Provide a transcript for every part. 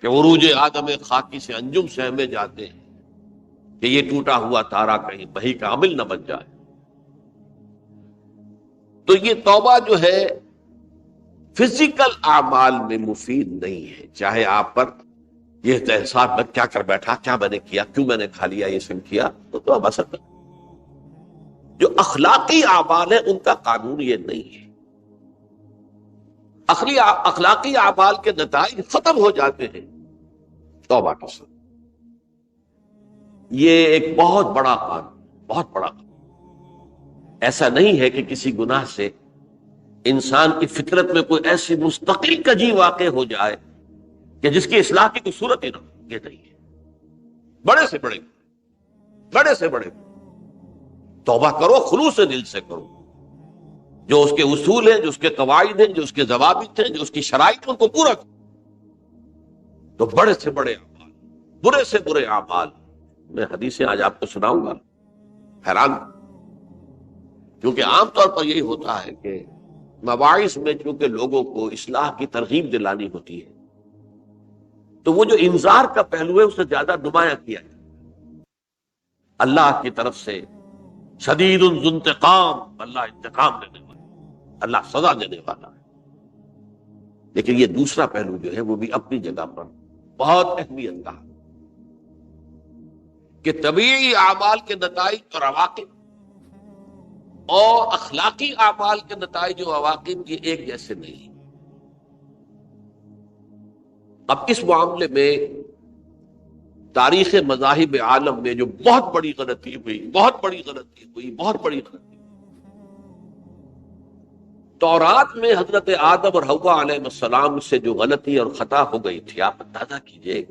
کہ عروج آدم خاکی سے انجم سہمے جاتے ہیں کہ یہ ٹوٹا ہوا تارا کہیں بہی کا عمل نہ بن جائے۔ تو یہ توبہ جو ہے فزیکل اعمال میں مفید نہیں ہے، چاہے آپ پر یہ احساس میں کیا کر بیٹھا، کیا میں نے کیا، کیوں میں نے کھا لیا، یہ سب کیا، تو توبہ اثر نہیں۔ جو اخلاقی اعمال ہیں ان کا قانون یہ نہیں ہے۔ اخلاقی اعمال کے نتائج ختم ہو جاتے ہیں توبہ کے ساتھ۔ یہ ایک بہت بڑا قانون، بہت بڑا قانون۔ ایسا نہیں ہے کہ کسی گناہ سے انسان کی فطرت میں کوئی ایسی مستقل کجی واقع ہو جائے کہ جس کی اصلاح کی کوئی صورت ہی نہ ہو، یہ نہیں ہے۔ بڑے سے بڑے توبہ کرو، خلوص دل سے کرو، جو اس کے اصول ہیں، جو اس کے قواعد ہیں، جو اس کے ضوابط ہیں، جو اس کی شرائط ہیں، ان کو پورا کرو۔ تو بڑے سے بڑے اعمال، برے سے برے اعمال، میں حدیثیں آج آپ کو سناؤں گا، حیران، کیونکہ عام طور پر یہی ہوتا ہے کہ مواعظ میں چونکہ لوگوں کو اصلاح کی ترغیب دلانی ہوتی ہے، تو وہ جو انذار کا پہلو ہے اسے زیادہ نمایاں کیا جائے۔ اللہ کی طرف سے شدید ذو انتقام، اللہ انتقام لینے والا، اللہ سزا دینے والا ہے۔ لیکن یہ دوسرا پہلو جو ہے وہ بھی اپنی جگہ پر بہت اہمیت کا ہے کہ طبیعی اعمال کے نتائج اور عواقب اور اخلاقی اعمال کے نتائج و عواقب یہ ایک جیسے نہیں۔ اب اس معاملے میں تاریخ مذاہب عالم میں جو بہت بڑی غلطی ہوئی، تورات میں حضرت آدم اور حوا علیہ السلام سے جو غلطی اور خطا ہو گئی تھی، آپ اندازہ کیجئے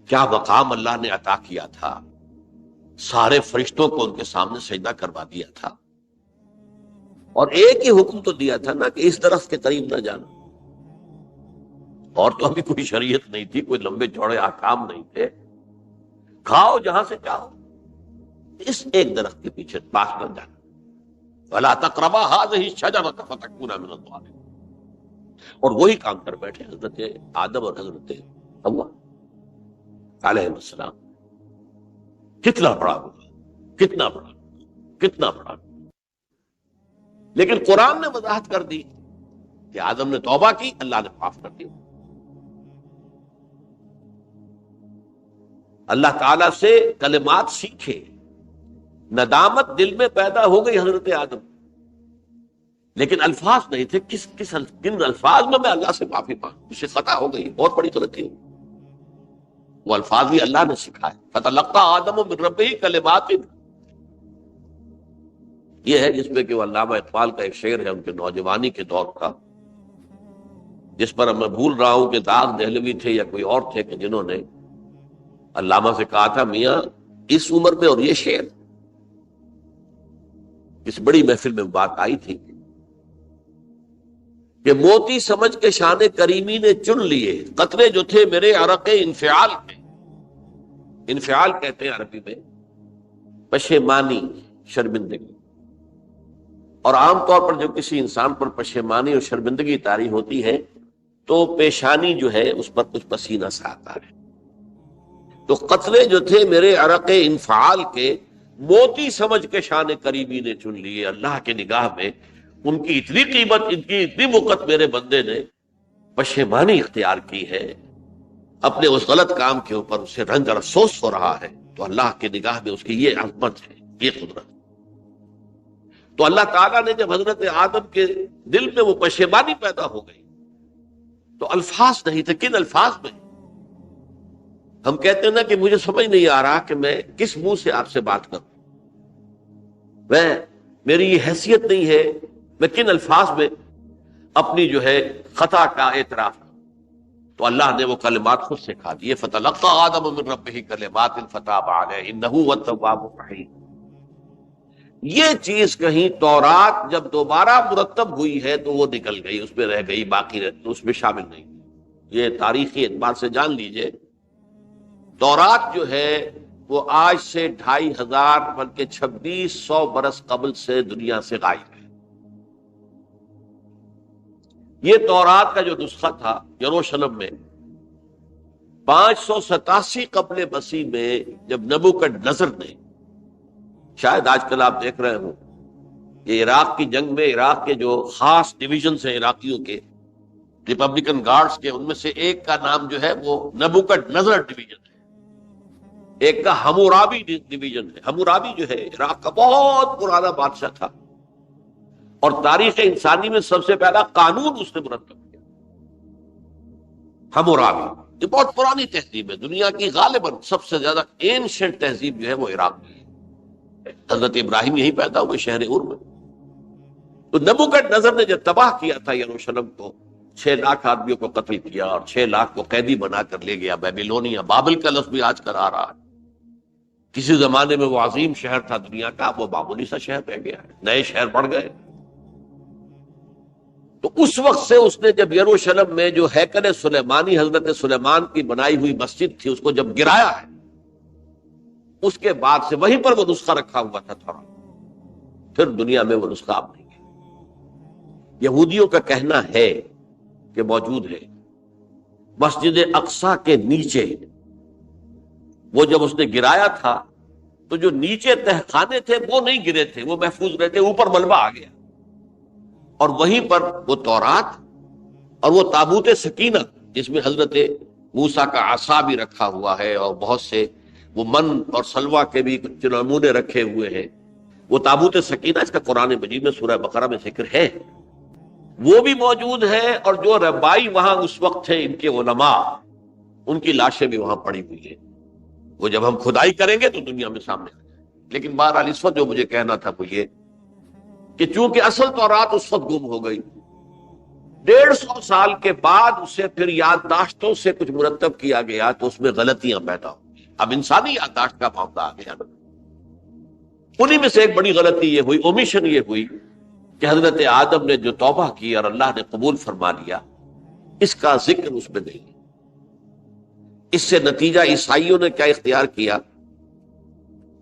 کیا مقام اللہ نے عطا کیا تھا، سارے فرشتوں کو ان کے سامنے سجدہ کروا دیا تھا، اور ایک ہی حکم تو دیا تھا نا کہ اس درخت کے قریب نہ جانا، اور تو ابھی کوئی شریعت نہیں تھی، کوئی لمبے چوڑے احکام نہیں تھے، کھاؤ جہاں سے چاہو، اس ایک درخت کے پیچھے پاس نہ جانا، وَلَا تَقْرَبَا هَٰذِهِ الشَّجَرَةَ فَتَكُونَا مِنَ الظَّالِمِينَ۔ اور وہی کام کر بیٹھے حضرت آدم اور حضرت حوا علیہ السلام۔ کتنا بڑا، لیکن قرآن نے وضاحت کر دی کہ آدم نے توبہ کی، اللہ نے معاف کر دیا۔ اللہ تعالیٰ سے کلمات سیکھے، ندامت دل میں پیدا ہو گئی حضرت آدم، لیکن الفاظ نہیں تھے، کن الفاظ میں اللہ سے معافی مانگوں، مجھ سے خطا ہو گئی، بہت بڑی غلطی ہو، وہ الفاظ بھی اللہ نے سکھائے، فَتَلَقَّىٰ آدَمُ مِن رَبِّهِ كَلِمَاتٍ۔ یہ ہے جس میں کہ وہ علامہ اقبال کا ایک شعر ہے ان کے نوجوانی کے دور کا، جس پر میں بھول رہا ہوں کہ داغ دہلوی تھے یا کوئی اور تھے کہ جنہوں نے علامہ سے کہا تھا، میاں اس عمر میں اور یہ شعر، اس بڑی محفل میں بات آئی تھی کہ موتی سمجھ کے شان کریمی نے چن لیے قطرے جو تھے میرے عرق انفعال کے۔ انفعال کہتے ہیں عربی میں پشیمانی، شرمندگی، اور عام طور پر جو کسی انسان پر پشیمانی اور شرمندگی طاری ہوتی ہے تو پیشانی جو ہے اس پر کچھ پسینہ سا آتا ہے۔ تو قطرے جو تھے میرے عرق انفعال کے، موتی سمجھ کے شان کریمی نے چن لیے، اللہ کے نگاہ میں ان کی اتنی قیمت، ان کی اتنی وقت میرے بندے نے پشیمانی اختیار کی ہے، اپنے اس غلط کام کے اوپر اسے رنج اور افسوس ہو رہا ہے، تو اللہ کے نگاہ میں اس کی یہ عظمت ہے، یہ قدرت۔ تو اللہ تعالیٰ نے جب حضرت آدم کے دل میں وہ پشیمانی پیدا ہو گئی تو الفاظ نہیں تھے، کن الفاظ میں؟ ہم کہتے ہیں نا کہ مجھے سمجھ نہیں آ رہا کہ میں کس منہ سے آپ سے بات کروں، میری یہ حیثیت نہیں ہے، میں کن الفاظ میں اپنی جو ہے خطا کا اعتراف کروں۔ تو اللہ نے وہ کلمات خود سکھا دیے، فَتَلَقَّىٰ آدَمُ مِن رَبِّهِ كَلِمَاتٍ فَتَابَ عَلَيْهِ إِنَّهُ هُوَ التَّوَّابُ الرَّحِيمُ۔ یہ چیز کہیں تورات جب دوبارہ مرتب ہوئی ہے تو وہ نکل گئی، اس میں رہ گئی، باقی اس میں شامل نہیں۔ یہ تاریخی اعتبار سے جان لیجئے، تورات جو ہے وہ آج سے 2500 بلکہ 2600 برس قبل سے دنیا سے غائب ہے۔ یہ تورات کا جو نسخہ تھا یروشلم میں، 587 قبل مسیح میں جب نبوکڈنضر نے، شاید آج کل آپ دیکھ رہے ہوں یہ عراق کی جنگ میں عراق کے جو خاص ڈویژنز ہیں عراقیوں کے ریپبلکن گارڈز کے، ان میں سے ایک کا نام جو ہے وہ نبوکڈنضر ڈویژن ہے، ایک کا حمورابی ڈویژن ہے۔ حمورابی جو ہے عراق کا بہت پرانا بادشاہ تھا، اور تاریخ انسانی میں سب سے پہلا قانون اس نے مرتب کیا۔ حمورابی یہ بہت پرانی تہذیب ہے، دنیا کی غالباً سب سے زیادہ اینشنٹ تہذیب جو ہے وہ عراق کی ہے۔ حضرت ابراہیم یہی پیدا ہوئے شہر اور میں۔ تو نبوکڈنضر نے جب تباہ کیا تھا یروشلم کو، 6 لاکھ آدمیوں کو قتل کیا اور 6 لاکھ کو قیدی بنا کر لے گیا بیبیلونیا۔ بابل کا لفظ بھی آج کل آ رہا ہے، کسی زمانے میں وہ عظیم شہر تھا دنیا کا، وہ معمولی سا شہر رہ گیا ہے، نئے شہر بڑھ گئے۔ تو اس وقت سے اس نے جب یروشلم میں جو ہیکل سلیمانی حضرت سلیمان کی بنائی ہوئی مسجد تھی اس کو جب گرایا ہے، اس کے بعد سے وہیں پر وہ نسخہ رکھا ہوا تھا تھوڑا، پھر دنیا میں وہ نسخہ اب نہیں ہے۔ یہودیوں کا کہنا ہے کہ موجود ہے مسجد اقصی کے نیچے، وہ جب اس نے گرایا تھا تو جو نیچے تہخانے تھے وہ نہیں گرے تھے، وہ محفوظ رہے تھے، اوپر ملبہ آ گیا، اور وہیں پر وہ تورات اور وہ تابوت سکینہ جس میں حضرت موسیٰ کا عصا بھی رکھا ہوا ہے اور بہت سے وہ من اور سلوہ کے بھی کچھ نمونے رکھے ہوئے ہیں، وہ تابوت سکینہ اس کا قرآن مجید میں سورہ بقرہ میں ذکر ہے، وہ بھی موجود ہے، اور جو ربائی وہاں اس وقت تھے ان کے علماء، ان کی لاشیں بھی وہاں پڑی ہوئی ہیں۔ وہ جب ہم کھدائی کریں گے تو دنیا میں سامنے آ جائے گا۔ لیکن بہرحال اس وقت جو مجھے کہنا تھا وہ یہ کہ چونکہ اصل تورات اس وقت گم ہو گئی، 150 سال کے بعد اسے پھر یادداشتوں سے کچھ مرتب کیا گیا تو اس میں غلطیاں پیدا ہوئی۔ اب انسانی یادداشت کا معاملہ آ گیا نا، انہی میں سے ایک بڑی غلطی یہ ہوئی، اومیشن یہ ہوئی کہ حضرت آدم نے جو توبہ کی اور اللہ نے قبول فرما لیا، اس کا ذکر اس میں نہیں۔ اس سے نتیجہ عیسائیوں نے کیا اختیار کیا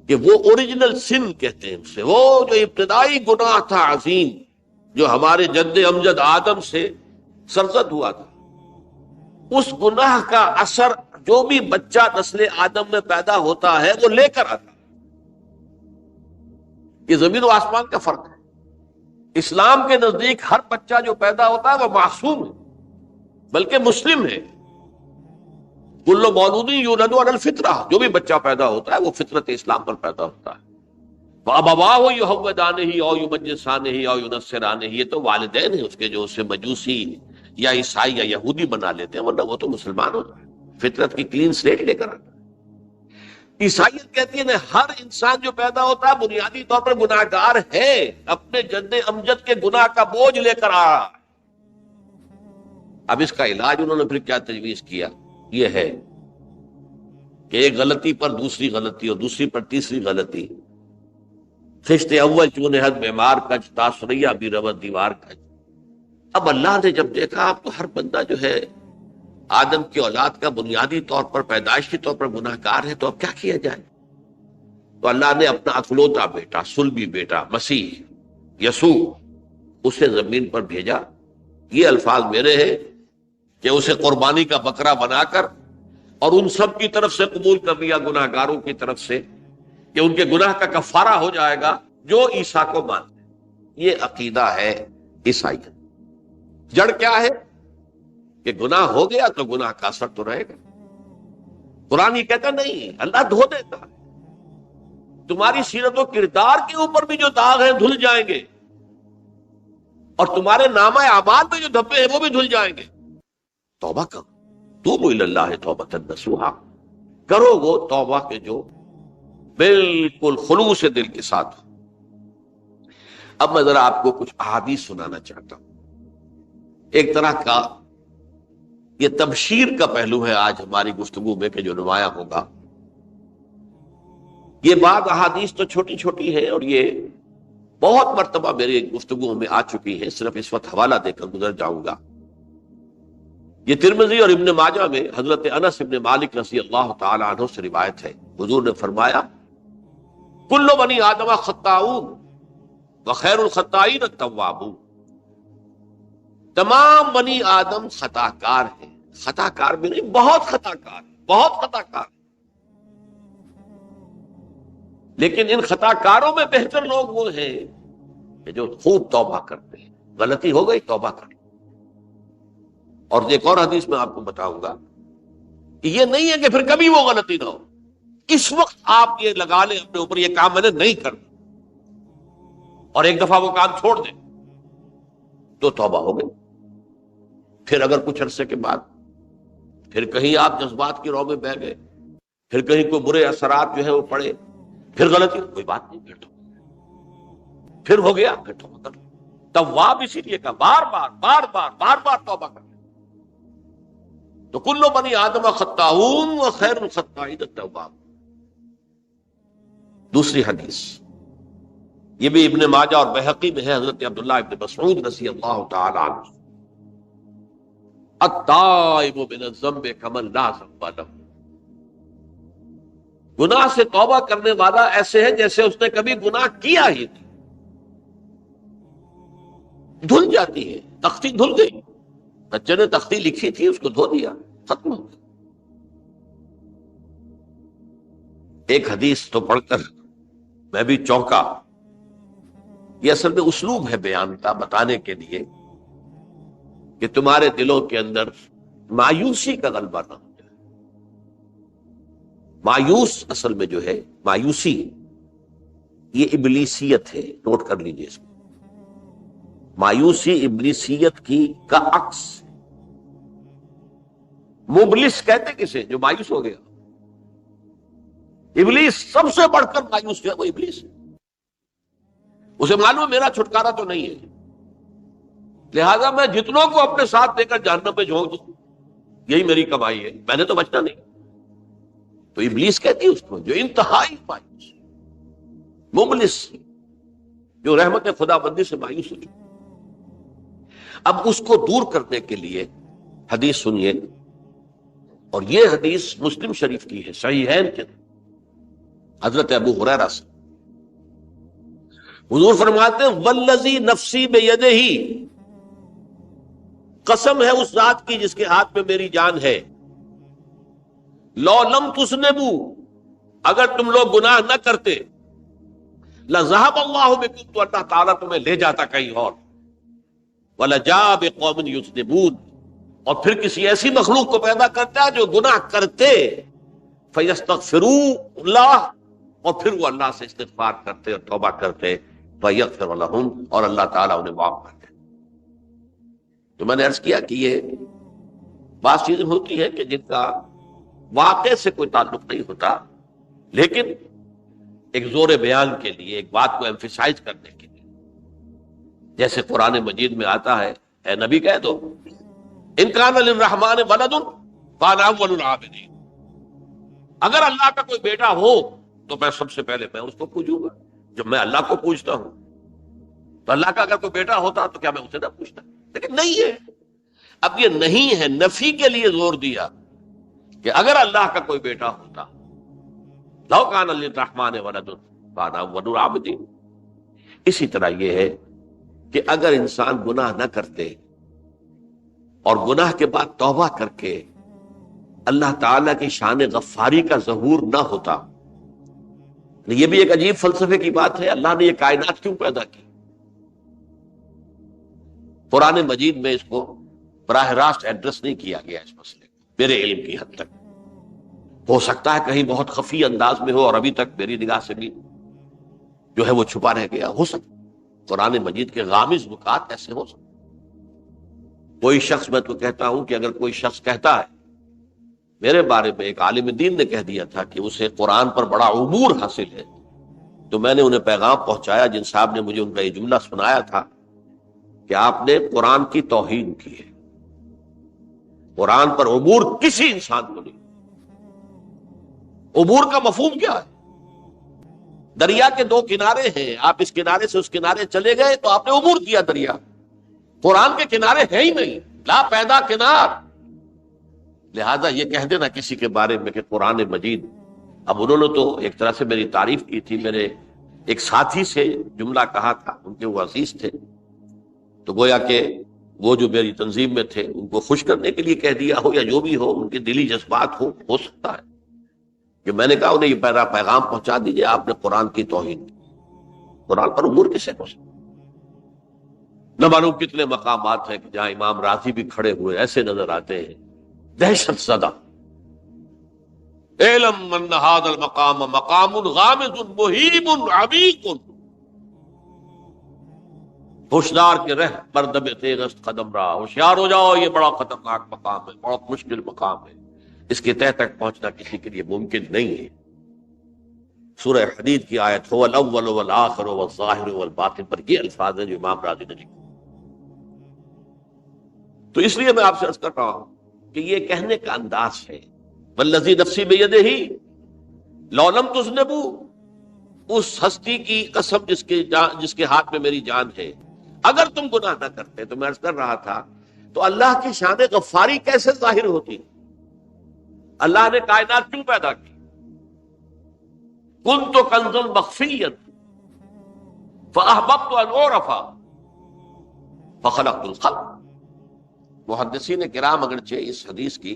کہ وہ اوریجنل سن کہتے ہیں اسے، وہ جو ابتدائی گناہ تھا عظیم جو ہمارے جد امجد آدم سے سرزد ہوا تھا، اس گناہ کا اثر جو بھی بچہ نسل آدم میں پیدا ہوتا ہے وہ لے کر آتا ہے۔ یہ زمین و آسمان کا فرق ہے۔ اسلام کے نزدیک ہر بچہ جو پیدا ہوتا ہے وہ معصوم ہے، بلکہ مسلم ہے۔ کل مولود یولد علی الفطرہ، جو بھی بچہ پیدا ہوتا ہے وہ فطرت اسلام پر پیدا ہوتا ہے۔ وَأَبَوَاهُ يُهَوِّدَانِهِ أَوْ يُمَجِّسَانِهِ أَوْ يُنَصِّرَانِهِ، یہ تو والدین ہیں اس کے جو اسے مجوسی یا عیسائی یا یہودی بنا لیتے ہیں، ورنہ وہ تو مسلمان ہوتا ہے، فطرت کی کلین سلیٹ لے کر آتا ہے۔ عیسائیت کہتی ہے ہر انسان جو پیدا ہوتا ہے بنیادی طور پر گناہگار ہے، اپنے جد امجد کے گناہ کا بوجھ لے کر آ رہا ہے۔ اب اس کا علاج انہوں نے پھر کیا تجویز کیا، یہ ہے کہ ایک غلطی پر دوسری غلطی اور دوسری پر تیسری غلطی، خشت اول چون حد بیمار کج تاثریہ بھی رود دیوار کج۔ اب اللہ نے جب دیکھا اب تو ہر بندہ جو ہے آدم کی اولاد کا بنیادی طور پر پیدائشی طور پر گناہ گار ہے، تو اب کیا کیا جائے؟ تو اللہ نے اپنا اکلوتا بیٹا، صلبی بیٹا مسیح یسوع اسے زمین پر بھیجا۔ یہ الفاظ میرے ہیں کہ اسے قربانی کا بکرا بنا کر اور ان سب کی طرف سے قبول کر لیا، گناہ گاروں کی طرف سے، کہ ان کے گناہ کا کفارہ ہو جائے گا جو عیسیٰ کو مانتے ہیں۔ یہ عقیدہ ہے عیسائیت۔ جڑ کیا ہے کہ گناہ ہو گیا تو گناہ کا اثر تو رہے گا۔ قرآن یہ کہتا نہیں، اللہ دھو دیتا ہے، تمہاری سیرت و کردار کے اوپر بھی جو داغ ہیں دھل جائیں گے، اور تمہارے نامہ اعمال میں جو دھبے ہیں وہ بھی دھل جائیں گے۔ توبہ کرو، توبوا الی اللہ توبۃ نصوحا، کرو وہ توبہ کے جو بالکل خلوص دل کے ساتھ ہو۔ اب میں ذرا آپ کو کچھ احادیث سنانا چاہتا ہوں۔ ایک طرح کا یہ تبشیر کا پہلو ہے آج ہماری گفتگو میں کہ جو نمایاں ہوگا۔ یہ بعض احادیث تو چھوٹی چھوٹی ہے اور یہ بہت مرتبہ میری گفتگو میں آ چکی ہے، صرف اس وقت حوالہ دے کر گزر جاؤں گا۔ یہ ترمذی اور ابن ماجہ میں حضرت انس ابن مالک رضی اللہ تعالی عنہ سے روایت ہے، حضور نے فرمایا کل بنی آدم خطاؤون وخیر الخطائین التوابون، تمام بنی آدم خطا کار ہیں، خطا کار بھی نہیں، بہت خطا کار، بہت خطا کار، لیکن ان خطا کاروں میں بہتر لوگ وہ ہیں کہ جو خوب توبہ کرتے ہیں، غلطی ہو گئی توبہ کر۔ اور ایک اور حدیث میں آپ کو بتاؤں گا کہ یہ نہیں ہے کہ پھر کبھی وہ غلطی نہ ہو، اس وقت آپ یہ لگا لیں اپنے اوپر یہ کام میں نے نہیں کرنا، اور ایک دفعہ وہ کام چھوڑ دیں تو توبہ ہو گئی۔ پھر اگر کچھ عرصے کے بعد پھر کہیں آپ جذبات کی رو میں بہ گئے، پھر کہیں کوئی برے اثرات جو ہے وہ پڑے، پھر غلطی، کوئی بات نہیں، پھر ہو گیا، پھر توبہ کر لو۔ تواب اسی لیے کہا بار بار توبہ کر لو۔ تو کل بنی آدم خطاؤن و خیر الخطائین التواب۔ دوسری حدیث یہ بھی ابن ماجہ اور بہقی میں ہے، حضرت عبداللہ ابن مسعود رضی اللہ تعالی عنہ، التائب من الذنب کمن لا ذنب لہ، گناہ سے توبہ کرنے والا ایسے ہے جیسے اس نے کبھی گناہ کیا ہی نہیں۔ دھل جاتی ہے، تختی دھل گئی، بچے نے تختی لکھی تھی اس کو دھو دیا، ختم ہو گیا۔ ایک حدیث تو پڑھ کر میں بھی چونکا، یہ اصل میں اسلوب ہے بیان کا، بتانے کے لیے کہ تمہارے دلوں کے اندر مایوسی کا غلبہ نہ ہو جائے۔ مایوس اصل میں جو ہے مایوسی، یہ ابلیسیت ہے، نوٹ کر لیجئے اس کو۔ مایوسی ابلیسیت کی کا عکس۔ مبلس کہتے کسے؟ جو مایوس ہو گیا۔ ابلیس سب سے بڑھ کر مایوس جو ہے وہ ابلیس ہے، اسے معلوم ہے میرا چھٹکارا تو نہیں ہے، لہذا میں جتنوں کو اپنے ساتھ لے کر جہنم پہ جھونک دوں، یہی میری کمائی ہے، میں نے تو بچنا نہیں۔ تو ابلیس کہتی ہے اس کو جو انتہائی مایوس، مبلس، جو رحمت خدا بندی سے مایوس ہو چکا۔ اب اس کو دور کرنے کے لیے حدیث سنیے، اور یہ حدیث مسلم شریف کی ہے، صحیحین کے حضرت ابو ہریرہ سے حضور فرماتے ہیں والذی نفسی بیدہ، قسم ہے اس ذات کی جس کے ہاتھ میں میری جان ہے، لو لم تذنبوا، اگر تم لوگ گناہ نہ کرتے، لذهب اللہ بکم، تو اللہ تعالیٰ تمہیں لے جاتا کہیں اور، ولجاء بقوم یذنبون، اور پھر کسی ایسی مخلوق کو پیدا کرتا ہے جو گناہ کرتے، فیستغفروا اللہ، اور پھر وہ اللہ سے استغفار کرتے اور توبہ کرتے، فیغفر لہم، اور اللہ تعالیٰ انہیں معاف کرتے۔ تو میں نے عرض کیا کہ یہ بعض چیزیں ہوتی ہیں کہ جن کا واقع سے کوئی تعلق نہیں ہوتا، لیکن ایک زور بیان کے لیے، ایک بات کو ایمفیسائز کرنے کے لیے، جیسے قرآن مجید میں آتا ہے، اے نبی کہہ دو ان کان للرحمن ولد فانا اول العابدین، اگر اللہ کا کوئی بیٹا ہو تو میں سب سے پہلے میں اس کو پوجوں گا۔ جب میں اللہ کو پوجتا ہوں تو اللہ کا اگر کوئی بیٹا ہوتا تو کیا میں اسے نہ پوچھتا؟ لیکن نہیں ہے۔ اب یہ نہیں ہے، نفی کے لیے زور دیا کہ اگر اللہ کا کوئی بیٹا ہوتا، لو کان للرحمن ولد فانا اول العابدین۔ اسی طرح یہ ہے کہ اگر انسان گناہ نہ کرتے اور گناہ کے بعد توبہ کر کے اللہ تعالیٰ کی شان غفاری کا ظہور نہ ہوتا، یہ بھی ایک عجیب فلسفے کی بات ہے، اللہ نے یہ کائنات کیوں پیدا کی؟ قرآن مجید میں اس کو براہ راست ایڈریس نہیں کیا گیا اس مسئلے کو، میرے علم کی حد تک۔ ہو سکتا ہے کہیں بہت خفی انداز میں ہو اور ابھی تک میری نگاہ سے بھی جو ہے وہ چھپا رہ گیا، ہو سکتا قرآن مجید کے غامض نکات ایسے ہو سکتے۔ کوئی شخص، میں تو کہتا ہوں کہ اگر کوئی شخص کہتا ہے، میرے بارے میں ایک عالم دین نے کہہ دیا تھا کہ اسے قرآن پر بڑا عبور حاصل ہے، تو میں نے انہیں پیغام پہنچایا، جن صاحب نے مجھے ان کا یہ جملہ سنایا تھا کہ آپ نے قرآن کی توہین کی ہے، قرآن پر عبور کسی انسان کو نہیں۔ عبور کا مفہوم کیا ہے؟ دریا کے دو کنارے ہیں، آپ اس کنارے سے اس کنارے چلے گئے تو آپ نے عبور کیا دریا۔ قرآن کے کنارے ہیں ہی نہیں، لا پیدا کنار۔ لہذا یہ کہہ دینا کسی کے بارے میں کہ قرآن مجید، اب انہوں نے تو ایک طرح سے میری تعریف کی تھی، میرے ایک ساتھی سے جملہ کہا تھا، ان کے وہ عزیز تھے، تو گویا کہ وہ جو میری تنظیم میں تھے ان کو خوش کرنے کے لیے کہہ دیا ہو یا جو بھی ہو، ان کے دلی جذبات ہو سکتا ہے کہ میں نے کہا انہیں یہ پیغام پہنچا دیجئے آپ نے قرآن کی توہین کی، قرآن پر عبور کسے ہو سکتا؟ نہ معلوم کتنے مقامات ہیں کہ جہاں امام راضی بھی کھڑے ہوئے ایسے نظر آتے ہیں دہشت زدہ، اعلم من هذا المقام مقام غامض مہیب عمیق، ہوشیار کے رہ پر دب تیغست قدم رہا، ہوشیار ہو جاؤ یہ بڑا خطرناک مقام ہے، بہت مشکل مقام ہے، اس کے تہ تک پہنچنا کسی کے لیے ممکن نہیں ہے۔ سورہ حدید کی آیت هو الاول والآخر والظاہر والباطن پر یہ الفاظ ہیں جو امام راضی نے لکھے۔ تو اس لیے میں آپ سے عرض کر رہا ہوں کہ یہ کہنے کا انداز ہے والذی نفسی بیدہ لو لم تذنبوا، اس ہستی کی قسم جس کے ہاتھ میں میری جان ہے، اگر تم گناہ نہ کرتے، تو میں عرض کر رہا تھا تو اللہ کی شان غفاری کیسے ظاہر ہوتی؟ اللہ نے کائنات کیوں پیدا کی؟ کنت کنزا مخفیا فاحببت ان اعرف فخلقت الخلق۔ محدثین کرام اگرچہ اس حدیث کی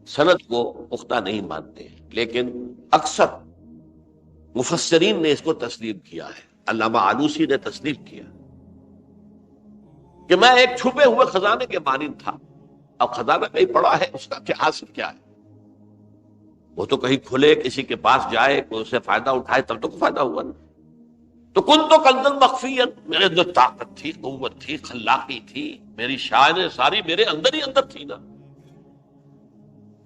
سند کو پختہ نہیں مانتے، لیکن اکثر مفسرین نے اس کو تسلیم کیا ہے۔ علامہ آلوسی نے تسلیم کیا کہ میں ایک چھپے ہوئے خزانے کے مانند تھا، اب خزانہ کہیں پڑا ہے، اس کا کیا حاصل کیا ہے؟ وہ تو کہیں کھلے، کسی کے پاس جائے، کوئی اسے فائدہ اٹھائے تب تو فائدہ ہوا نا۔ تو کن تو کنزن مخفیا، میرے اندر طاقت تھی، قوت تھی، خلاقی تھی، میری شان ساری میرے اندر ہی اندر تھی نا۔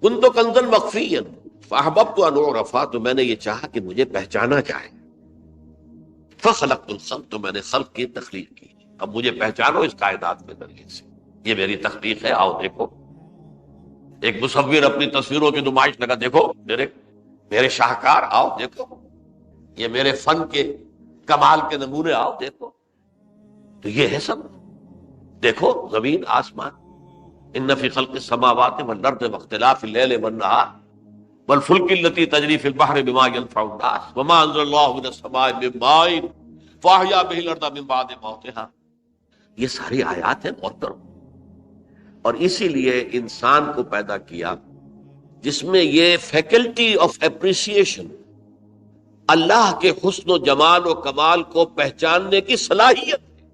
کن تو کنزن مخفیا فاحببت ان اعرف، تو میں نے یہ چاہا کہ مجھے پہچانا جائے، فخلقت الخلق، تو میں نے خلق کی تخلیق کی، اب مجھے پہچانو اس کائنات کے ذریعے سے، یہ میری تخلیق ہے، آؤ دیکھو۔ ایک مصور اپنی تصویروں کی نمائش لگا، دیکھو میرے شاہکار، آؤ دیکھو، یہ میرے فن کے کمال کے نمونے، آؤ دیکھو۔ تو یہ ہے سب، دیکھو زمین آسمان، ان فی خلق السماوات والارض واختلاف اللیل والنہار والفلک التی تجری فی البحر بما ینفع الناس وما انزل اللہ من السماء من ماء فاحیا بہ الارض من بعد موتہا، یہ ساری آیات ہیں محترم۔ اور اسی لیے انسان کو پیدا کیا جس میں یہ فیکلٹی آف اپریسیشن، اللہ کے حسن و جمال و کمال کو پہچاننے کی صلاحیت ہے۔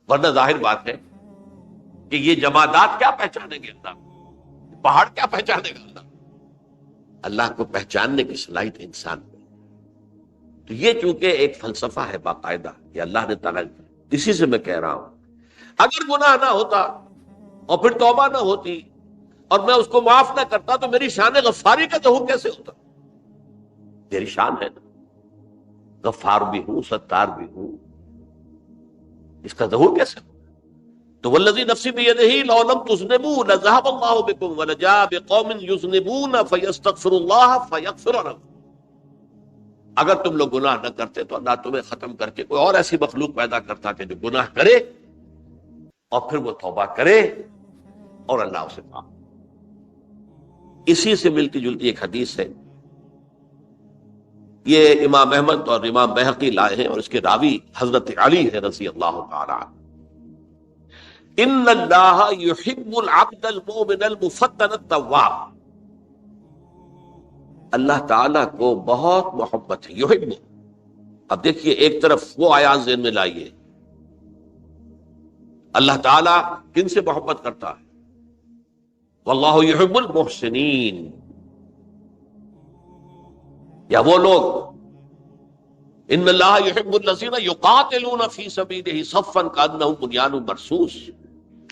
ورنہ ظاہر بات ہے کہ یہ جمادات کیا پہچانیں گے اللہ، پہاڑ کیا پہچانے گا اللہ؟ اللہ کو پہچاننے کی صلاحیت انسان میں۔ تو یہ چونکہ ایک فلسفہ ہے باقاعدہ کہ اللہ نے تعالیٰ، اسی سے میں کہہ رہا ہوں اگر گناہ نہ ہوتا اور پھر توبہ نہ ہوتی اور میں اس کو معاف نہ کرتا تو میری شان غفاری کا ظہور کیسے ہوتا؟ میری شان ہے نا، غفار بھی ہوں، ستار بھی ہوں، اس کا ظہور کیسے ہوتا؟ تو والذی نفسی بیدہ لو لم تذنبوا لذهب اللہ بکم ولجاء بقوم یذنبون فیستغفر اللہ فیغفر لهم۔ اگر تم لوگ گناہ نہ کرتے تو اللہ تمہیں ختم کر کے کوئی اور ایسی مخلوق پیدا کرتا کہ جو گناہ کرے اور پھر وہ توبہ کرے اور اللہ اسے معاف۔ اسی سے ملتی جلتی ایک حدیث ہے، یہ امام احمد اور امام بہقی لائے ہیں، اور اس کے راوی حضرت علی ہے رضی اللہ تعالی عنہ۔ ان اللہ یحب العبد المؤمن المفتن التواب، اللہ تعالیٰ کو بہت محبت ہے، یحب۔ اب دیکھیے ایک طرف وہ آیات ذہن میں لائیے، اللہ تعالیٰ کن سے محبت کرتا ہے؟ واللہ یحب المحسنین، یا وہ لوگ ان اللہ یحب الذین یقاتلون فی سبیلہ صفا کانہم بنیان مرصوص،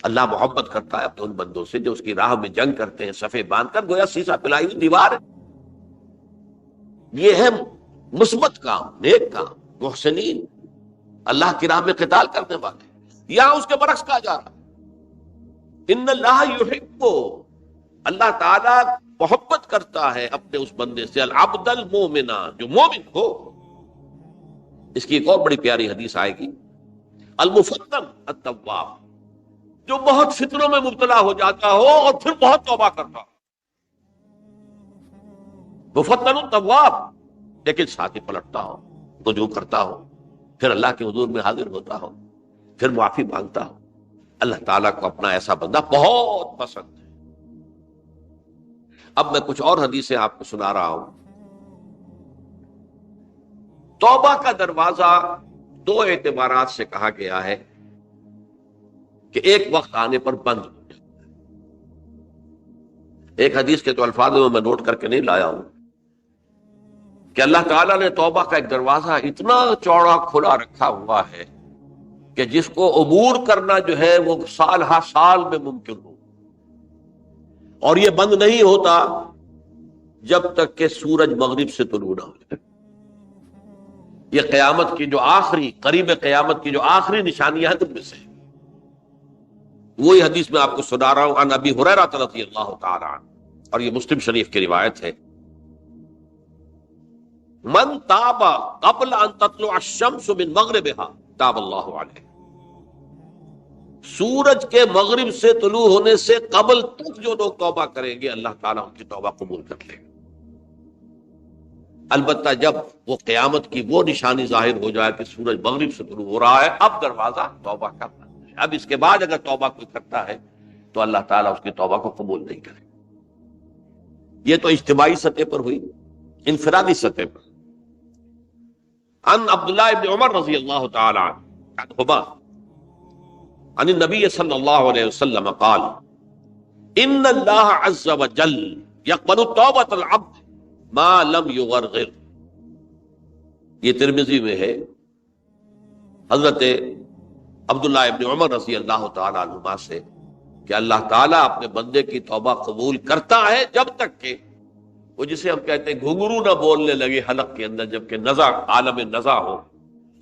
اللہ محبت کرتا ہے اپنے ان بندوں سے جو اس کی راہ میں جنگ کرتے ہیں صفے باندھ کر، گویا سیسا پلائی ہوئی دیوار ہے۔ یہ ہے مثبت کام، نیک کام، محسنین، اللہ کی راہ میں قتال کرنے والے۔ یہاں اس کے برعکس کہا جا رہا ان اللہ یحب، اللہ تعالیٰ محبت کرتا ہے اپنے اس بندے سے، العبد المومن، جو مومن ہو۔ اس کی ایک اور بڑی پیاری حدیث آئے گی، المفتن التواب، جو بہت فتنوں میں مبتلا ہو جاتا ہو اور پھر بہت توبہ کرتا ہو، مفتن التواب، لیکن ساتھ ہی پلٹتا ہو، رجوع کرتا ہو، پھر اللہ کے حضور میں حاضر ہوتا ہو، پھر معافی مانگتا ہو۔ اللہ تعالیٰ کو اپنا ایسا بندہ بہت پسند ہے۔ اب میں کچھ اور حدیثیں آپ کو سنا رہا ہوں۔ توبہ کا دروازہ دو اعتبارات سے کہا گیا ہے کہ ایک وقت آنے پر بند ہو جائے۔ ایک حدیث کے تو الفاظ میں نوٹ کر کے نہیں لایا ہوں کہ اللہ تعالیٰ نے توبہ کا ایک دروازہ اتنا چوڑا کھلا رکھا ہوا ہے کہ جس کو عبور کرنا جو ہے وہ سال ہر سال میں ممکن ہو، اور یہ بند نہیں ہوتا جب تک کہ سورج مغرب سے طلوع نہ ہو جائے۔ یہ قیامت کی جو آخری قریب قیامت کی جو آخری نشانیاں ہیں ان میں سے وہی حدیث میں آپ کو سنا رہا ہوں۔ عن ابی ہریرہ رضی اللہ تعالی عنہ، اور یہ مسلم شریف کی روایت ہے، من تاب قبل ان تطلع الشمس من مغربها تاب اللہ علیہ، سورج کے مغرب سے طلوع ہونے سے قبل تک جو لوگ توبہ کریں گے اللہ تعالیٰ ان کی توبہ قبول کر لے گا۔ البتہ جب وہ قیامت کی وہ نشانی ظاہر ہو جائے کہ سورج مغرب سے طلوع ہو رہا ہے، اب دروازہ توبہ کا بند ہے۔ اب اس کے بعد اگر توبہ کوئی کرتا ہے تو اللہ تعالیٰ اس کی توبہ کو قبول نہیں کرے۔ یہ تو اجتماعی سطح پر ہوئی، انفرادی سطح پر۔ عن عبداللہ ابن عمر رضی اللہ تعالی عنہما عن النبی صلی اللہ علیہ وسلم قال ان اللہ عز وجل یقبل توبۃ العبد ما لم یغرغر۔ یہ ترمذی میں ہے، حضرت عبداللہ ابن عمر رضی اللہ تعالی عنہما سے، کہ اللہ تعالیٰ اپنے بندے کی توبہ قبول کرتا ہے جب تک کہ وہ جسے ہم کہتے ہیں گھنگرو نہ بولنے لگے حلق کے اندر، جبکہ نزع عالم نزع ہو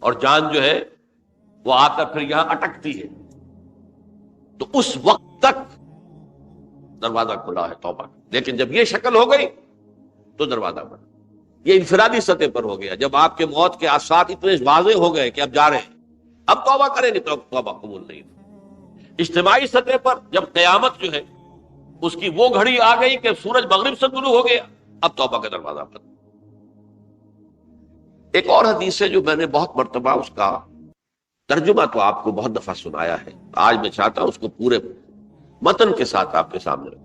اور جان جو ہے وہ آ کر پھر یہاں اٹکتی ہے، تو اس وقت تک دروازہ کھلا ہے توبہ کا۔ لیکن جب یہ شکل ہو گئی تو دروازہ بند۔ یہ انفرادی سطح پر ہو گیا، جب آپ کے موت کے آثار اتنے واضح ہو گئے کہ اب جا رہے ہیں، اب توبہ کریں گے تو توبہ قبول نہیں۔ اجتماعی سطح پر جب قیامت جو ہے اس کی وہ گھڑی آ گئی کہ سورج مغرب سے طلوع ہو گیا، اب توبہ کا دروازہ بند۔ ایک اور حدیث ہے جو میں نے بہت مرتبہ اس کا ترجمہ تو آپ کو بہت دفعہ سنایا ہے، آج میں چاہتا ہوں اس کو پورے متن کے ساتھ آپ کے سامنے رکھوں۔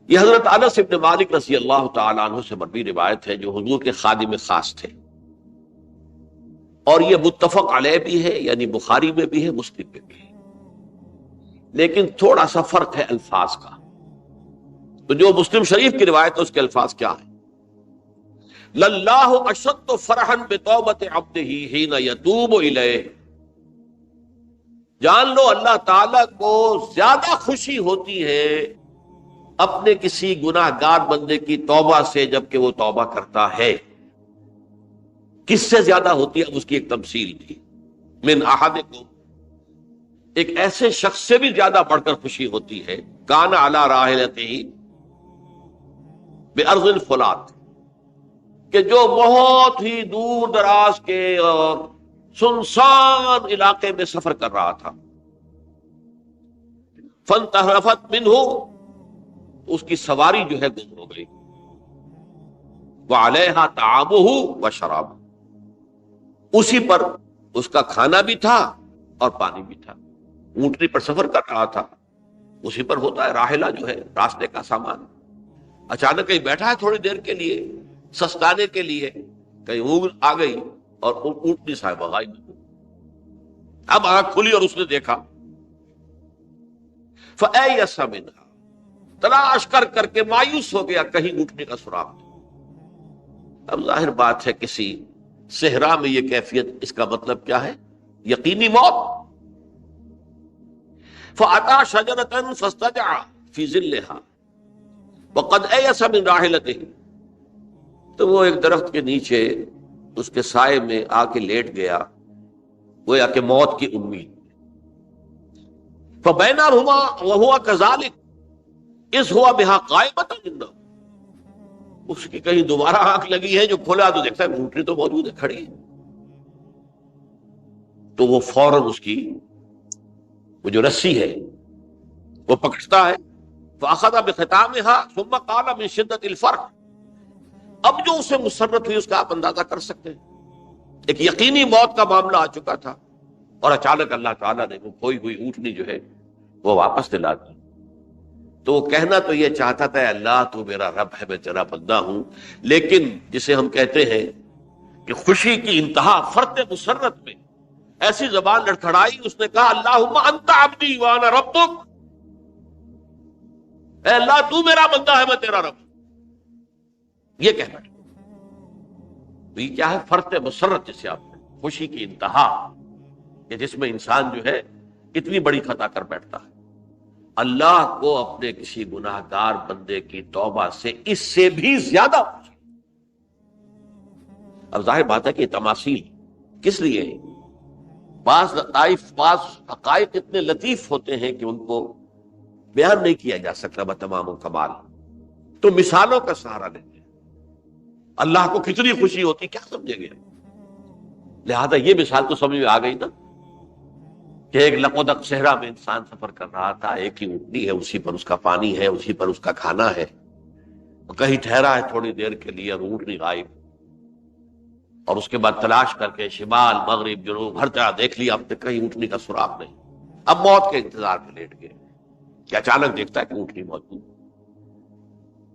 یہ حضرت انس بن مالک رضی اللہ تعالی عنہ سے مروی روایت ہے، جو حضور کے خادم خاص تھے، اور یہ متفق علیہ بھی ہے، یعنی بخاری میں بھی ہے، مسلم میں بھی ہے، لیکن تھوڑا سا فرق ہے الفاظ کا۔ تو جو مسلم شریف کی روایت ہے اس کے الفاظ کیا ہے؟ للہ اشد فرحا بتوبۃ عبدہ حین یتوب الیہ۔ جان لو اللہ تعالیٰ کو زیادہ خوشی ہوتی ہے اپنے کسی گناہ گار بندے کی توبہ سے جبکہ وہ توبہ کرتا ہے۔ کس سے زیادہ ہوتی ہے؟ اب اس کی ایک تمثیل تھی، من احدکم، ایک ایسے شخص سے بھی زیادہ بڑھ کر خوشی ہوتی ہے، کان علی راحلتہ بارض الفلات، کہ جو بہت ہی دور دراز کے اور سنسان علاقے میں سفر کر رہا تھا، فانتحرفت منہ، اس کی سواری جو ہے گم ہو گئی، وعلیہا طعامہ وشرابہ، اسی پر اس کا کھانا بھی تھا اور پانی بھی تھا۔ اونٹنی پر سفر کر رہا تھا، اسی پر ہوتا ہے راحلہ جو ہے راستے کا سامان، اچانک کہیں بیٹھا ہے تھوڑی دیر کے لیے سستانے کے لیے، کہیں اونٹ آ گئی اور اونٹنی صاحبہ غائب۔ اب آنکھ کھلی اور اس نے دیکھا، فَأَيَّسَ مِنْهَا، تلاش کر کر کے مایوس ہو گیا، کہیں اونٹنی کا سراغ نہیں۔ اب ظاہر بات ہے کسی صحرا میں یہ کیفیت، اس کا مطلب کیا ہے؟ یقینی موت۔ فَأَتَى شَجَرَةً فَاسْتَجَعَ فِي ظِلِّهَا وَقَدْ أَيَسَ مِنْ رَاحِلَتِهِ، تو وہ ایک درخت کے نیچے اس کے سائے میں آ کے لیٹ گیا، گویا کہ موت کی امید۔ فَبَيْنَهُمَا وَهُوَ كَذَلِكَ إِذْ هُوَ بِهَا قَائِمَةٌ عِندَهُ، اس کی کہیں دوبارہ آنکھ لگی ہے، جو کھولا تو دیکھتا ہے اونٹنی تو موجود ہے، کھڑی ہے، تو وہ فوراً اس کی وہ جو رسی ہے وہ پکڑتا ہے، فَأَخَذَ بِخِتَامِهَا ثُمَّ قَالَ مِن شِدَّةِ الْفَرْقِ، اب جو اسے مسرت ہوئی اس کا آپ اندازہ کر سکتے ہیں، ایک یقینی موت کا معاملہ آ چکا تھا، اور اچانک اللہ تعالیٰ نے وہ کھوئی ہوئی اونٹنی جو ہے وہ واپس دلا دی. تو وہ کہنا تو یہ چاہتا تھا اللہ تو میرا رب ہے، میں تیرا بندہ ہوں، لیکن جسے ہم کہتے ہیں کہ خوشی کی انتہا فرط مسرت میں ایسی زبان لڑکھڑائی، اس نے کہا اللہم انت عبدی وانا ربک، اے اللہ تو میرا بندہ ہے میں تیرا رب. یہ کہنا یہ کیا ہے؟ فرط مسرت جسے آپ نے، خوشی کی انتہا کہ جس میں انسان جو ہے اتنی بڑی خطا کر بیٹھتا ہے. اللہ کو اپنے کسی گناہ گار بندے کی توبہ سے اس سے بھی زیادہ خوشی. اب ظاہر بات ہے کہ تماثیل کس لیے ہیں؟ بعض لطائف، بعض حقائق اتنے لطیف ہوتے ہیں کہ ان کو بیان نہیں کیا جا سکتا بتمام و کمال، تو مثالوں کا سہارا لیتے ہیں. اللہ کو کتنی خوشی ہوتی کیا سمجھیں گے؟ لہذا یہ مثال تو سمجھ میں آ گئی نا کہ ایک لقودق صحرا میں انسان سفر کر رہا تھا، ایک ہی اونٹنی ہے، اسی پر اس کا پانی ہے، اسی پر اس کا کھانا ہے، کہیں ٹھہرا ہے تھوڑی دیر کے لیے اور اونٹنی غائب، اور اس کے بعد تلاش کر کے شمال مغرب جنوب ہر جگہ دیکھ لیا، اب تک کہیں اونٹنی کا سراغ نہیں. اب موت کے انتظار میں لیٹ گئے کہ اچانک دیکھتا ہے کہ اونٹنی موجود.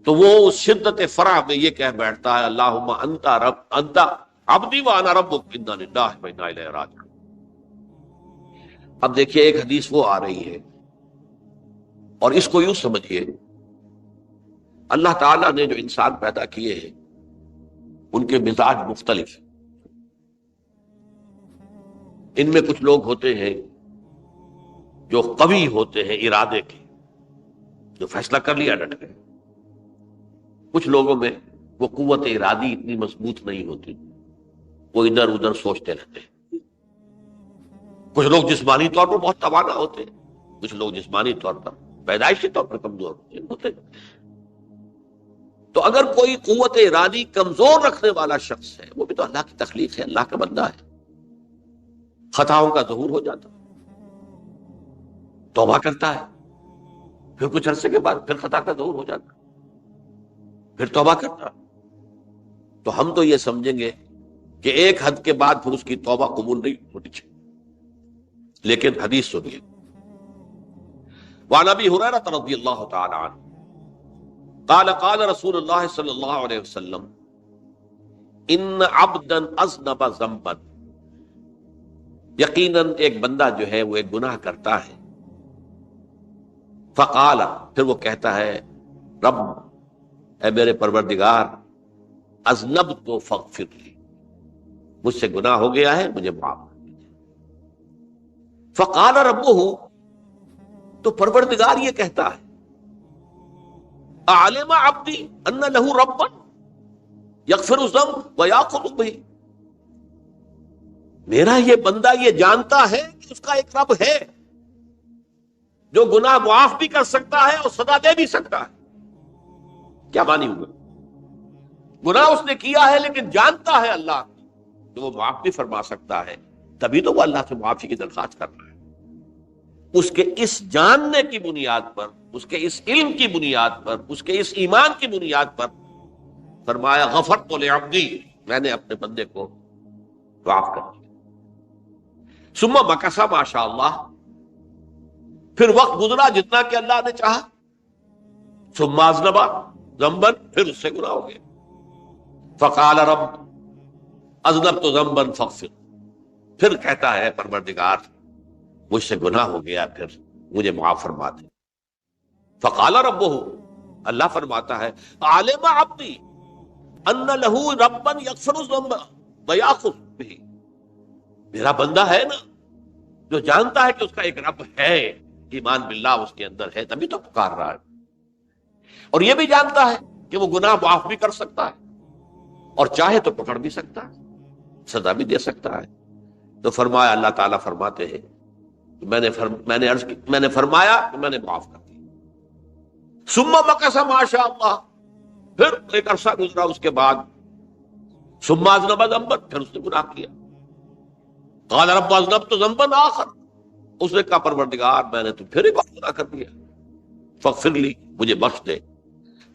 تو وہ شدت فرح میں یہ کہہ بیٹھتا ہے اللہم انت رب انت عبدی وانا ربک انا للہ و انا الیہ راجعون. اب دیکھیے ایک حدیث وہ آ رہی ہے اور اس کو یوں سمجھیے، اللہ تعالیٰ نے جو انسان پیدا کیے ہیں ان کے مزاج مختلف ہیں. ان میں کچھ لوگ ہوتے ہیں جو قوی ہوتے ہیں ارادے کے، جو فیصلہ کر لیا ڈٹ گئے. کچھ لوگوں میں وہ قوت ارادی اتنی مضبوط نہیں ہوتی، وہ ادھر ادھر سوچتے رہتے ہیں. کچھ لوگ جسمانی طور پر بہت توانا ہوتے ہیں، کچھ لوگ جسمانی طور پر پیدائشی طور پر کمزور ہوتے ہیں. تو اگر کوئی قوت ارادی کمزور رکھنے والا شخص ہے، وہ بھی تو اللہ کی تخلیق ہے، اللہ کا بندہ ہے، خطاؤں کا ظہور ہو جاتا، توبہ کرتا ہے، پھر کچھ عرصے کے بعد پھر خطا کا ظہور ہو جاتا، پھر توبہ کرتا. تو ہم تو یہ سمجھیں گے کہ ایک حد کے بعد پھر اس کی توبہ قبول نہیں ہونی چاہیے. لیکن حدیث سنیے، وعن ابی ہریرہ رضی اللہ تعالی عنہ قال قال رسول اللہ صلی اللہ علیہ وسلم ان عبدا اذنب ذنبا، یقیناً ایک بندہ جو ہے وہ ایک گناہ کرتا ہے، فقال، پھر وہ کہتا ہے رب، اے میرے پروردگار، اذنبت فاغفر لی، مجھ سے گناہ ہو گیا ہے مجھے معاف کر دیجیے. فقال ربہ، تو پروردگار یہ کہتا ہے اعلم عبدی ان لہ ربا یغفر الذنب ویاخذ بہ، میرا یہ بندہ یہ جانتا ہے کہ اس کا ایک رب ہے جو گناہ معاف بھی کر سکتا ہے اور سزا دے بھی سکتا ہے. کیا معنی ہوگا؟ گناہ اس نے کیا ہے لیکن جانتا ہے اللہ کہ وہ معاف بھی فرما سکتا ہے، تبھی تو وہ اللہ سے معافی کی درخواست کر رہا ہے. اس کے اس جاننے کی بنیاد پر، اس کے اس علم کی بنیاد پر، اس کے اس ایمان کی بنیاد پر فرمایا غفرت لعبدی، میں نے اپنے بندے کو معاف کر دیا. ثم مکث ما شاء اللہ، پھر وقت گزرا جتنا کہ اللہ نے چاہا. ثم اذنب ذنبا، پھر اس سے گناہ ہو گیا. فقال رب اذنبت ذنبا فاغفر، پھر کہتا ہے پروردگار مجھ سے گناہ ہو گیا، پھر مجھے معاف فرما دے. فقال ربہ، اللہ فرماتا ہے عالم عبدی ان لہ ربا یغفر الذنب ویاخذ بہ، میرا بندہ ہے نا جو جانتا ہے کہ اس کا ایک رب ہے، ایمان باللہ اس کے اندر ہے، تبھی تو پکار رہا ہے، اور یہ بھی جانتا ہے کہ وہ گناہ معاف بھی کر سکتا ہے اور چاہے تو پکڑ بھی سکتا ہے، سزا بھی دے سکتا ہے. تو فرمایا، اللہ تعالیٰ فرماتے ہیں میں نے فرمایا کہ میں نے معاف کر دیا. ثم مکث ما شاء اللہ، پھر ایک عرصہ گزرا اس کے بعد. ثم اذنب ذنبا، پھر اس نے گناہ کیا. قال رب اذنبت ذنبا آخر، اس نے کہا پروردگار میں نے تو پھر ایک اور گناہ کر دیا، فاغفر لی، مجھے بخش دے.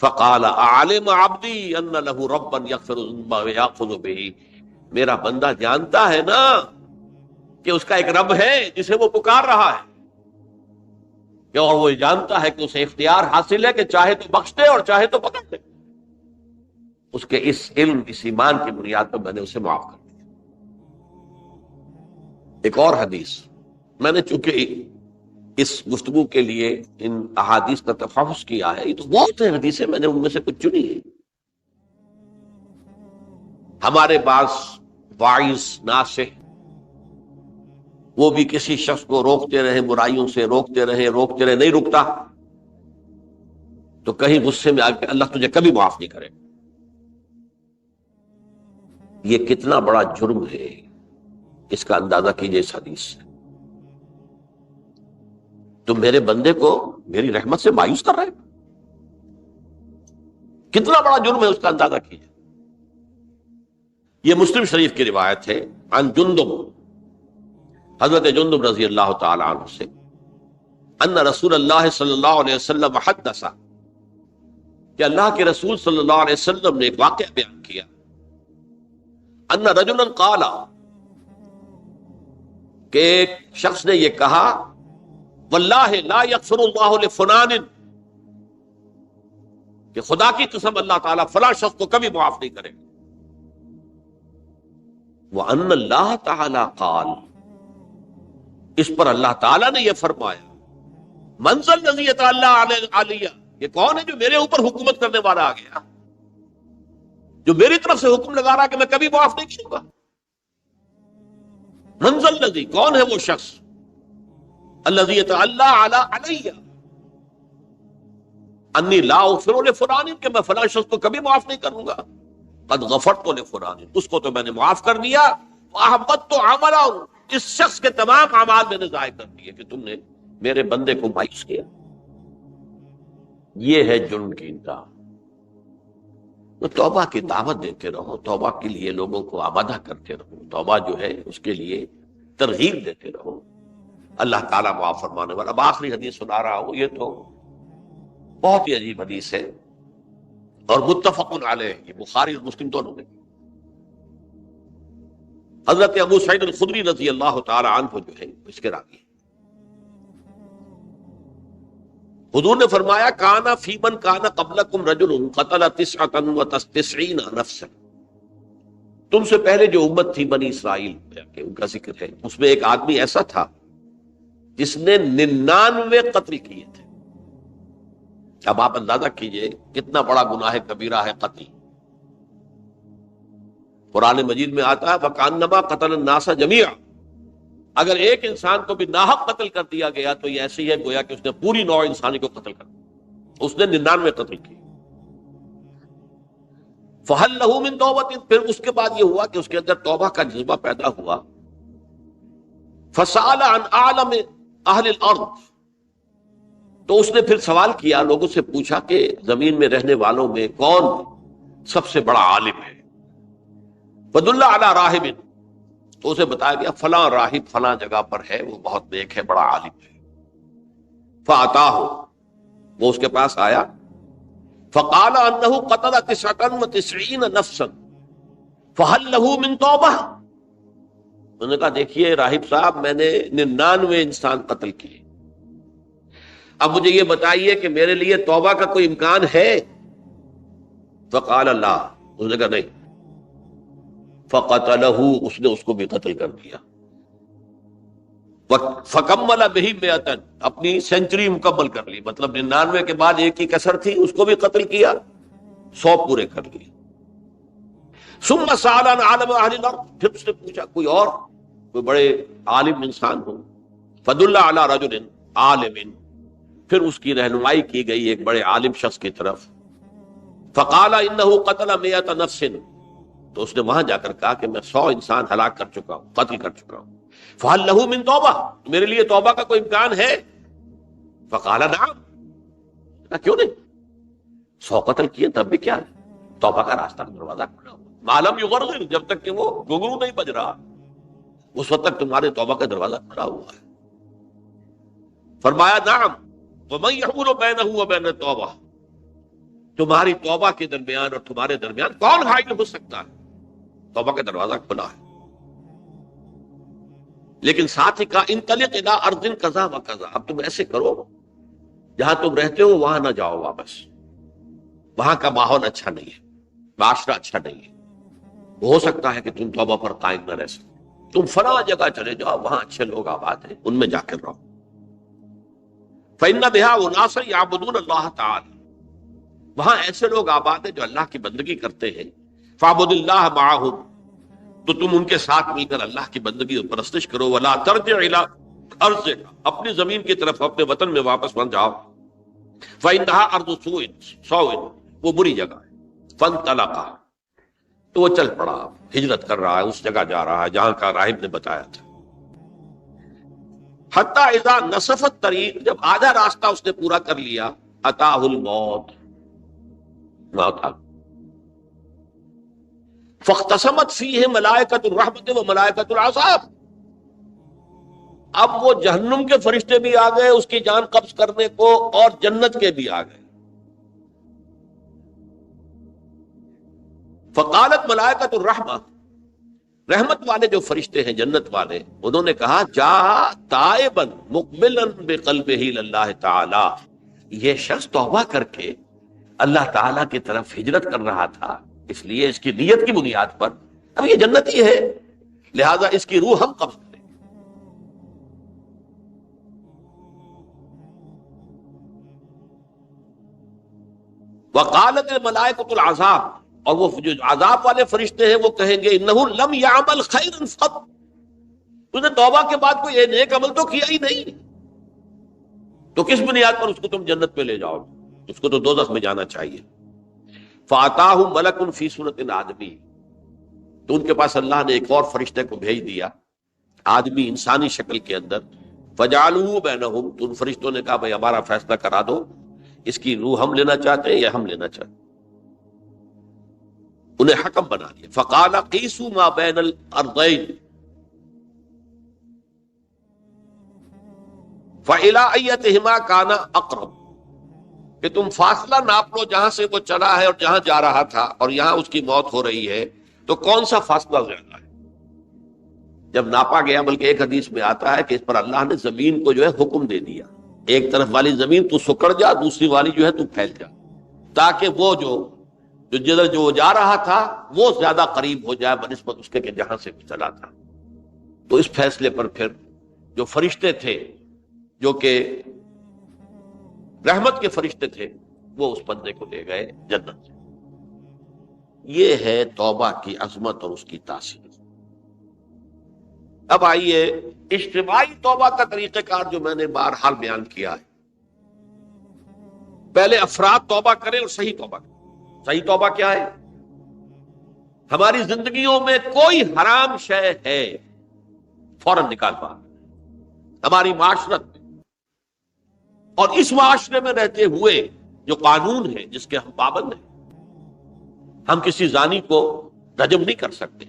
فقال اعلم عبدی ان لہ ربا یغفر الذنب ویاخذ بہ، میرا بندہ جانتا ہے نا کہ اس کا ایک رب ہے جسے وہ پکار رہا ہے، اور وہ جانتا ہے کہ اسے اختیار حاصل ہے کہ چاہے تو بخش دے اور چاہے تو پکڑ دے. اس کے اس علم، اس ایمان کی بنیاد پر میں نے اسے معاف کر دیا. ایک اور حدیث، میں نے چونکہ اس گفتگو کے لیے ان احادیث کا تفحص کیا ہے، یہ تو بہت ہیں حدیثیں، میں نے ان میں سے کچھ چنی ہے. ہمارے بعض واعظ ناصح وہ بھی کسی شخص کو روکتے رہے، برائیوں سے روکتے رہے، نہیں رکتا، تو کہیں غصے میں آ کے اللہ تجھے کبھی معاف نہیں کرے. یہ کتنا بڑا جرم ہے، اس کا اندازہ کیجئے اس حدیث سے. تم میرے بندے کو میری رحمت سے مایوس کر رہے ہیں، کتنا بڑا جرم ہے، اس کا اندازہ کیجئے. یہ مسلم شریف کی روایت ہے عن جندب، حضرت جندب رضی اللہ تعالی عنہ سے، ان رسول اللہ صلی اللہ علیہ وسلم حدث، کہ اللہ کے رسول صلی اللہ علیہ وسلم نے ایک واقعہ بیان کیا. ان رجلا قال، کہ ایک شخص نے یہ کہا، واللہ لا یغفر اللہ لفلان، کہ خدا کی قسم اللہ تعالیٰ فلاں شخص کو کبھی معاف نہیں کرے گا. وَأَنَّ اللَّهَ تَعَالَى قَالَ، اس پر اللہ تعالیٰ نے یہ فرمایا، مَنْ ذَا الَّذِي يَتَعَالَّىٰ عَلَيَّ، یہ کون ہے جو میرے اوپر حکومت کرنے والا آ گیا، جو میری طرف سے حکم لگا رہا کہ میں کبھی معاف نہیں کروں گا. مَنْ ذَا الَّذِي، کون ہے وہ شخص، الَّذِي يَتَعَالَّىٰ عَلَيَّ انی لا اغفر لفلان، کہ میں فلاں شخص کو کبھی معاف نہیں کروں گا. قد غفرت لفلان، اس کو تو میں نے معاف کر دیا. واحبطت عملا، اس شخص کے تمام اعمال میں نے ضائع کر دیے کہ تم نے میرے بندے کو مایوس کیا. یہ ہے جرم کی انتہا. تو توبہ کی دعوت دیتے رہو، توبہ کے لیے لوگوں کو آمادہ کرتے رہو، توبہ جو ہے اس کے لیے ترغیب دیتے رہو. اللہ تعالیٰ معاف فرمانے والا. اب آخری حدیث سنا رہا ہوں، یہ تو بہت ہی عجیب حدیث ہے اور متفق علیہ، یہ بخاری اور مسلم دونوں میں. حضرت ابو سعید الخدری رضی اللہ تعالی عنہ جو ہے اس کے راوی، حضور نے فرمایا، کانا فی من کانا قبلکم رجل قتل 99 نفسا، تم سے پہلے جو امت تھی بنی اسرائیل ان کا ذکر ہے، اس میں ایک آدمی ایسا تھا جس نے 99 قتل کیے تھے. اب آپ اندازہ کیجئے کتنا بڑا گناہ کبیرہ ہے قتل. قرآن مجید میں آتا ہے فَكَأَنَّمَا قَتَلَ النَّاسَ جَمِيعًا، اگر ایک انسان کو بھی ناحق قتل کر دیا گیا تو یہ ایسے ہی ہے گویا کہ اس نے پوری نوع انسانی کو قتل کر دیا. اس نے 99 قتل کی. فَهَلْ لَهُ مِن تَوْبَةٍ، پھر اس کے بعد یہ ہوا کہ اس کے اندر توبہ کا جذبہ پیدا ہوا. فَسَأَلَ عَنْ أَعْلَمِ أَهْلِ الْأَرْضِ، تو اس نے پھر سوال کیا، لوگوں سے پوچھا کہ زمین میں رہنے والوں میں کون سب سے بڑا عالم ہے. فَدُلَّ عَلَىٰ رَاهِبٍ، تو اسے بتایا گیا فلاں راہب فلاں جگہ پر ہے، وہ بہت نیک ہے، بڑا عالم ہے. فَأَتَاهُ، وہ اس کے پاس آیا. فَقَالَ أَنَّهُ قَتَلَ 99 نَفْسًا فَهَلْ لَهُ مِن تَوْبَةٍ، انہوں نے کہا دیکھیے راہب صاحب، میں نے 99 انسان قتل کیے، اب مجھے یہ بتائیے کہ میرے لیے توبہ کا کوئی امکان ہے؟ فقال لا، اس نے کہا نہیں. فقتلہ، اس نے اس کو بھی قتل کر دیا. فکمل بہ 100، اپنی سینچری مکمل کر لی، مطلب 99 کے بعد ایک ہی کسر تھی، اس کو بھی قتل کیا، 100 پورے کر لیے. ثم سأل عن عالم اہل الارض، پھر اس نے پوچھا کوئی اور کوئی بڑے عالم انسان ہو. فدل علی رجل عالم، پھر اس کی رہنمائی کی گئی ایک بڑے عالم شخص کی طرف. فقال انہ قتل 100 نفس، تو اس نے وہاں جا کر کہا کہ میں 100 انسان ہلاک کر چکا ہوں، قتل کر چکا ہوں. فہل لہ من توبہ، میرے لیے توبہ کا کوئی امکان ہے؟ فقال نعم، کیوں نہیں، 100 قتل کیے تب بھی کیا ہے، توبہ کا راستہ دروازہ کھلا ہوا، ما لم یغرغر، جب تک کہ وہ گھنگرو نہیں بج رہا اس وقت تک تمہارے توبہ کا دروازہ کھلا ہوا ہے. فرمایا نعم، ومن یحول بینہ وبین التوبہ، تمہاری توبہ کے درمیان اور تمہارے درمیان کون حائل ہو سکتا ہے، توبہ کا دروازہ کھلا ہے. لیکن ساتھ ہی کہا انطلق الی ارض کذا و کذا، اب تم ایسے کرو جہاں تم رہتے ہو وہاں نہ جاؤ واپس، وہاں کا ماحول اچھا نہیں ہے، معاشرہ اچھا نہیں ہے، ہو سکتا ہے کہ تم توبہ پر قائم نہ رہ سکو، تم فلاں جگہ چلے جاؤ وہاں اچھے لوگ آباد ہیں ان میں جا کر رہو۔ فإن بها أناسا يعبدون اللہ تعالی، وہاں ایسے لوگ آباد ہیں جو اللہ کی بندگی کرتے ہیں، فاعبد اللہ معہم، تو تم ان کے ساتھ مل کر اللہ کی بندگی اور پرستش کرو، ولا ترجع الی ارضک، اپنی زمین کی طرف اپنے وطن میں واپس بن جاؤ، فإنها ارض سوء، وہ بری جگہ ہے، فانطلقا، تو وہ چل پڑا، ہجرت کر رہا ہے، اس جگہ جا رہا ہے جہاں کا راہب نے بتایا تھا۔ حتی اذا نصف الطریق، جب آدھا راستہ اس نے پورا کر لیا، اتاہ الموت، موت آ گئی۔ فاختصمت فیہ ملائکۃ الرحمت و ملائکۃ العذاب، اب وہ جہنم کے فرشتے بھی آ گئے اس کی جان قبض کرنے کو، اور جنت کے بھی آ گئے۔ فقالت ملائکۃ الرحمہ، رحمت والے جو فرشتے ہیں جنت والے، انہوں نے کہا جا تائبا مقبلا بقلبہ اللہ تعالی، یہ شخص توبہ کر کے اللہ تعالیٰ کی طرف ہجرت کر رہا تھا، اس لیے اس کی نیت کی بنیاد پر اب یہ جنتی ہے، لہذا اس کی روح ہم قبض کریں۔ وقالت الملائکۃ العذاب، اور وہ جو عذاب والے فرشتے ہیں وہ کہیں گے انہ لم یعمل خیرا قط، تو نے توبہ کے بعد کوئی یہ نیک عمل تو کیا ہی نہیں، تو کس بنیاد پر اس کو تم جنت پہ لے جاؤ گے، اس کو تو دوزخ میں جانا چاہیے۔ فاتاہ ملک فی صورت آدمی، تو ان کے پاس اللہ نے ایک اور فرشتے کو بھیج دیا آدمی انسانی شکل کے اندر، فجعلوہ بینہم، تو ان فرشتوں نے کہا بھائی ہمارا فیصلہ کرا دو، اس کی روح ہم لینا چاہتے ہیں یا ہم لینا چاہتے ہیں، انہیں حکم بنا دیا۔ فقال قیسوا ما بین الارضین فإلی ایتہما کان اقرب، کہ تم فاصلہ ناپ لو جہاں سے وہ چلا ہے اور جہاں جا رہا تھا، اور یہاں اس کی موت ہو رہی ہے، تو کون سا فاصلہ زیادہ ہے؟ جب ناپا گیا، بلکہ ایک حدیث میں آتا ہے کہ اس پر اللہ نے زمین کو جو ہے حکم دے دیا، ایک طرف والی زمین تو سکڑ جا، دوسری والی جو ہے تو پھیل جا، تاکہ وہ جو جدھر جو جا رہا تھا وہ زیادہ قریب ہو جائے بنسبت اس کے کہ جہاں سے چلا تھا۔ تو اس فیصلے پر پھر جو فرشتے تھے جو کہ رحمت کے فرشتے تھے، وہ اس بندے کو لے گئے جنت۔ یہ ہے توبہ کی عظمت اور اس کی تاثیر۔ اب آئیے اجتماعی توبہ کا طریقہ کار جو میں نے بہرحال بیان کیا ہے، پہلے افراد توبہ کریں اور صحیح توبہ کریں۔ صحیح توبہ کیا ہے؟ ہماری زندگیوں میں کوئی حرام شے ہے فوراً نکال پا، ہماری معاشرت میں اور اس معاشرے میں رہتے ہوئے جو قانون ہے جس کے ہم پابند ہیں، ہم کسی زانی کو رجم نہیں کر سکتے،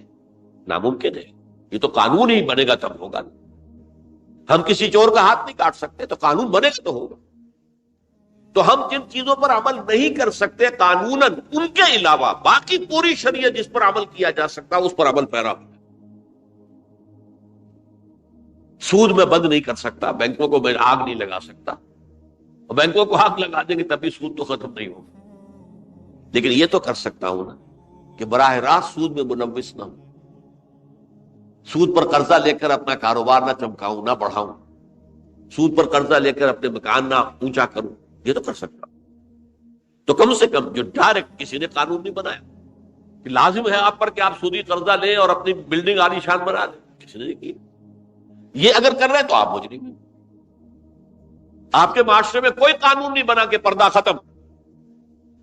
ناممکن ہے، یہ تو قانون ہی بنے گا تب ہوگا۔ ہم کسی چور کا ہاتھ نہیں کاٹ سکتے، تو قانون بنے گا تو ہوگا۔ تو ہم جن چیزوں پر عمل نہیں کر سکتے قانوناً، ان کے علاوہ باقی پوری شریعت جس پر عمل کیا جا سکتا اس پر عمل پیرا۔ سود میں بند نہیں کر سکتا، بینکوں کو میں آگ نہیں لگا سکتا، اور بینکوں کو آگ لگا دیں گے تبھی سود تو ختم نہیں ہوگا، لیکن یہ تو کر سکتا ہوں نا کہ براہ راست سود میں ملوث نہ ہوں، سود پر قرضہ لے کر اپنا کاروبار نہ چمکاؤں نہ بڑھاؤں، سود پر قرضہ لے کر اپنے مکان نہ اونچا کروں، یہ تو کر سکتا ہوں۔ تو کم سے کم جو ڈائریکٹ کسی نے قانون نہیں بنایا کہ لازم ہے آپ پر کہ آپ سودی قرضہ لیں اور اپنی بلڈنگ عالی شان بنا دیں، کسی نے نہیں کیا۔ یہ اگر کر رہے ہیں تو آپ مجرم ہیں۔ آپ کے معاشرے میں کوئی قانون نہیں بنا کہ پردہ ختم،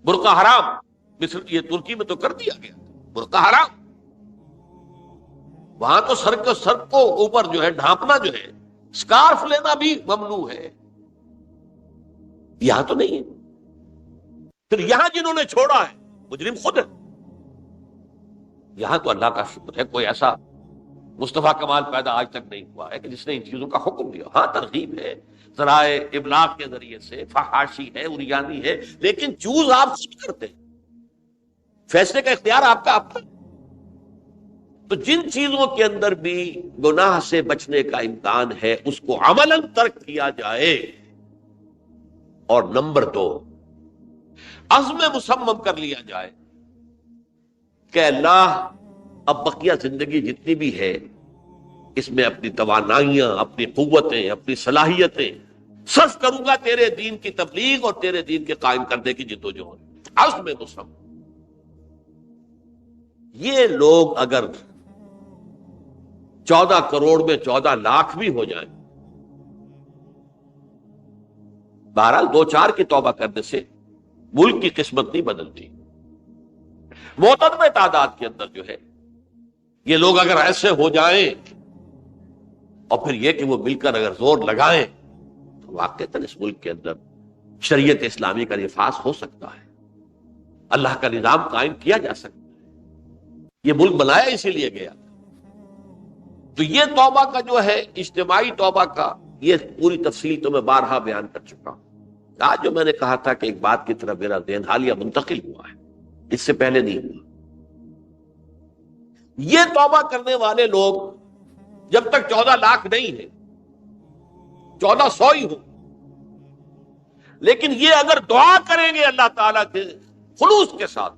برقع حرام، مصر یہ ترکی میں تو کر دیا گیا برقع حرام، وہاں تو سر کو اوپر جو ہے ڈھانپنا جو ہے، سکارف لینا بھی ممنوع ہے، یہاں تو نہیں ہے۔ پھر یہاں جنہوں نے چھوڑا ہے مجرم خود ہے۔ یہاں تو اللہ کا شکر ہے کوئی ایسا مصطفیٰ کمال پیدا آج تک نہیں ہوا ہے کہ جس نے ان چیزوں کا حکم دیا۔ ہاں ترغیب ہے، ذرائع ابلاغ کے ذریعے سے، فحاشی ہے، اریانی ہے، لیکن چوز آپ خود کرتے ہیں، فیصلے کا اختیار آپ کا۔ تو جن چیزوں کے اندر بھی گناہ سے بچنے کا امکان ہے اس کو عملاً ترک کیا جائے. اور نمبر 2، عزم مصمم کر لیا جائے کہ اللہ اب بقیہ زندگی جتنی بھی ہے اس میں اپنی توانائیاں، اپنی قوتیں، اپنی صلاحیتیں صرف کروں گا تیرے دین کی تبلیغ اور تیرے دین کے قائم کرنے کی جدوجہد. عزم مصمم. یہ لوگ اگر 14 کروڑ میں 14 لاکھ بھی ہو جائیں، بہرحال 2-4 کی توبہ کرنے سے ملک کی قسمت نہیں بدلتی. معتدل تعداد کے اندر جو ہے یہ لوگ اگر ایسے ہو جائیں اور پھر یہ کہ وہ مل کر اگر زور لگائیں تو واقعتاً اس ملک کے اندر شریعت اسلامی کا نفاذ ہو سکتا ہے، اللہ کا نظام قائم کیا جا سکتا ہے. یہ ملک بنایا اسی لیے گیا. تو یہ توبہ کا جو ہے اجتماعی توبہ کا یہ پوری تفصیل تو میں بارہا بیان کر چکا ہوں. آج جو میں نے کہا تھا کہ ایک بات کی طرف میرا ذہن حالیہ منتقل ہوا ہے، اس سے پہلے نہیں ہوا. یہ توبہ کرنے والے لوگ جب تک 14 لاکھ نہیں ہے، 1400 ہی ہو، لیکن یہ اگر دعا کریں گے اللہ تعالیٰ کے خلوص کے ساتھ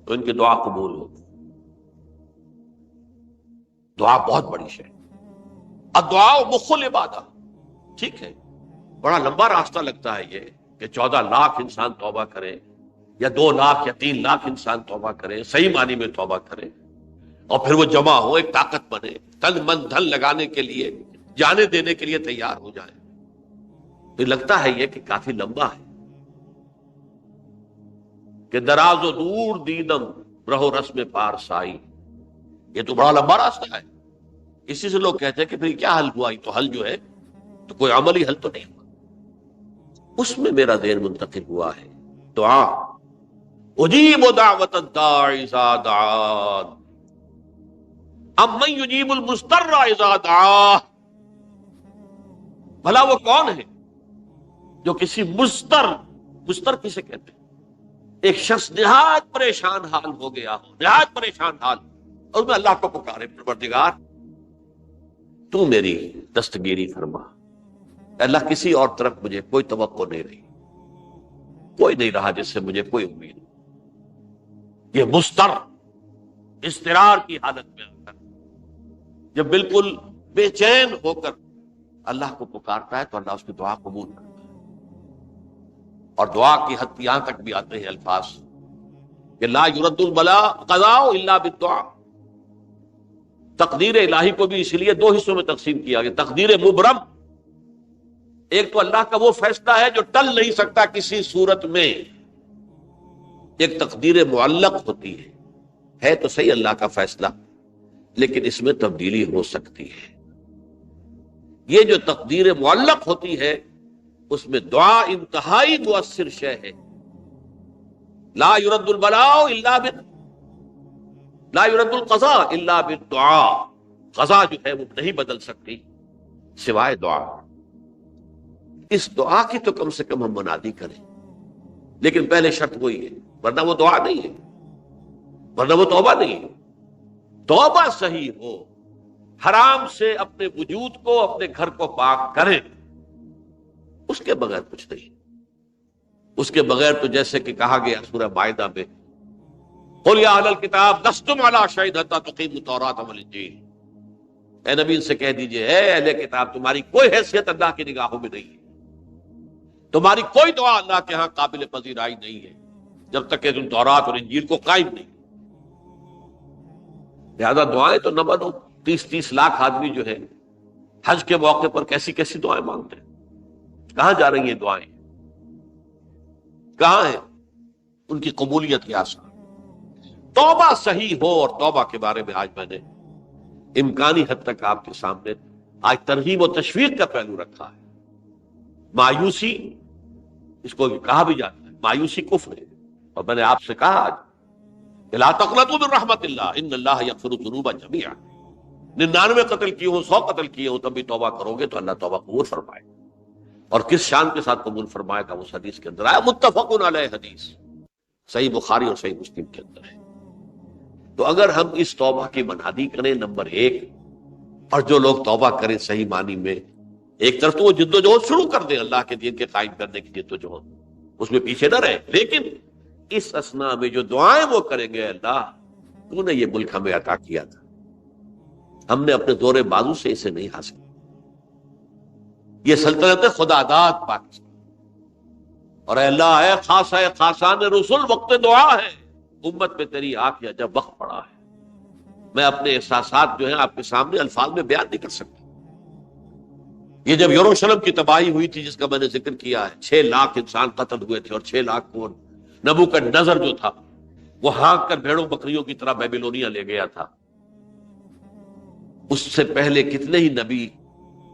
تو ان کی دعا قبول ہوگی. دعا بہت بڑی شے. الدعاء مخ العبادہ. ٹھیک ہے، بڑا لمبا راستہ لگتا ہے یہ کہ 14 لاکھ انسان توبہ کرے یا 2 لاکھ یا 3 لاکھ انسان توبہ کرے، صحیح معنی میں توبہ کرے، اور پھر وہ جمع ہو، ایک طاقت بنے، تن من دھن لگانے کے لیے، جانے دینے کے لیے تیار ہو جائے. تو لگتا ہے یہ کہ کافی لمبا ہے کہ دراز و دور دیدم رہو رسم پارسائی. یہ تو بڑا لمبا راستہ ہے. اسی سے لوگ کہتے ہیں کہ پھر کیا حل ہوا؟ تو حل جو ہے تو کوئی عملی حل تو نہیں ہوا. اس میں میرا ذہن منتقل ہوا ہے دعا. اجیب دعوت الداعی اذا دعان امن یجیب المضطر اذا دعاہ. بھلا وہ کون ہے جو کسی مضطر کسے کہتے ہیں؟ ایک شخص نہایت پریشان حال ہو گیا ہو، نہایت پریشان حال، اور میں اللہ کو پکارے، پروردگار تو میری دستگیری فرما. اللہ کسی اور طرف مجھے کوئی توقع نہیں رہی، کوئی نہیں رہا جس سے مجھے کوئی امید. یہ مضطر اضطرار کی حالت میں آ کر جب بالکل بے چین ہو کر اللہ کو پکارتا ہے تو اللہ اس کی دعا قبول کرتا ہے. اور دعا کی حد یہاں تک بھی آتے ہیں الفاظ کہ لا یرد البلاء قضاء الا بالدعاء. تقدیر الہی کو بھی اسی لیے 2 حصوں میں تقسیم کیا گیا. تقدیر مبرم، ایک تو اللہ کا وہ فیصلہ ہے جو ٹل نہیں سکتا کسی صورت میں. ایک تقدیر معلق ہوتی ہے تو صحیح اللہ کا فیصلہ، لیکن اس میں تبدیلی ہو سکتی ہے. یہ جو تقدیر معلق ہوتی ہے اس میں دعا انتہائی مؤثر شے ہے. لا يرد البلاء الا لا يرد القضاء الا بالدعاء. قضا جو ہے وہ نہیں بدل سکتی سوائے دعا. اس دعا کی تو کم سے کم ہم منادی کریں، لیکن پہلے شرط وہی ہے، ورنہ وہ دعا نہیں ہے، ورنہ وہ توبہ نہیں ہے. توبہ صحیح ہو، حرام سے اپنے وجود کو، اپنے گھر کو پاک کریں، اس کے بغیر کچھ نہیں. اس کے بغیر تو جیسے کہ کہا گیا سورہ مائدہ میں قل یا اہل الکتاب لستم علی شیء حتی تقیموا التوراۃ والانجیل. اے نبی ان سے کہہ دیجئے اے اہل کتاب تمہاری کوئی حیثیت اللہ کی نگاہوں میں نہیں ہے، تمہاری کوئی دعا اللہ کے ہاں قابل پذیرائی نہیں ہے جب تک کہ تم تورات اور انجیل کو قائم نہیں. لہذا دعائیں تو نہ بنو. 30 لاکھ آدمی جو ہے حج کے موقع پر کیسی کیسی دعائیں مانگتے ہیں. کہاں جا رہی ہیں دعائیں؟ کہاں ہیں ان کی قبولیت کے آثار؟ توبہ صحیح ہو. اور توبہ کے بارے میں آج میں نے امکانی حد تک آپ کے سامنے آج ترغیب و تشویق کا پہلو رکھا ہے. مایوسی اس کو کہا بھی جاتا ہے، مایوسی کفر ہے. اور میں نے آپ سے کہا آج کہ لا تقنطوا من رحمت اللہ ان اللہ یغفر الذنوب جميعا. 99 قتل کیے ہوں، 100 قتل کیے ہوں، تب بھی توبہ کرو گے تو اللہ توبہ قبول فرمائے. اور کس شان کے ساتھ قبول فرمائے گا اس حدیث کے اندر آیا، متفق علیہ حدیث، صحیح بخاری اور صحیح مسلم کے اندر ہے. تو اگر ہم اس توبہ کی منادی کریں نمبر 1، اور جو لوگ توبہ کریں صحیح معنی میں، ایک طرف تو وہ جد و جہد شروع کر دیں اللہ کے دین کے قائم کرنے کی جد و جہد، اس میں پیچھے نہ رہے، لیکن اس اسنا میں جو دعائیں وہ کریں گے، اللہ تو نے یہ ملک ہمیں عطا کیا تھا، ہم نے اپنے زور بازو سے اسے نہیں حاصل، یہ سلطنت خدا داد پاکستان، اور اے اللہ اے خاصہ خاصان رسول وقت دعا ہے، امت میں تیری آنکھ یا جب وقت پڑا ہے، میں اپنے احساسات جو ہیں آپ کے سامنے الفاظ میں بیان نہیں کر سکتا۔ یہ جب یروشلم کی تباہی ہوئی تھی جس کا میں نے ذکر کیا ہے، 6 لاکھ انسان قتل ہوئے تھے، اور 6 لاکھ کو نبوکدنضر جو تھا وہ ہانک کر بھیڑوں بکریوں کی طرح بیبیلونیا لے گیا تھا، اس سے پہلے کتنے ہی نبی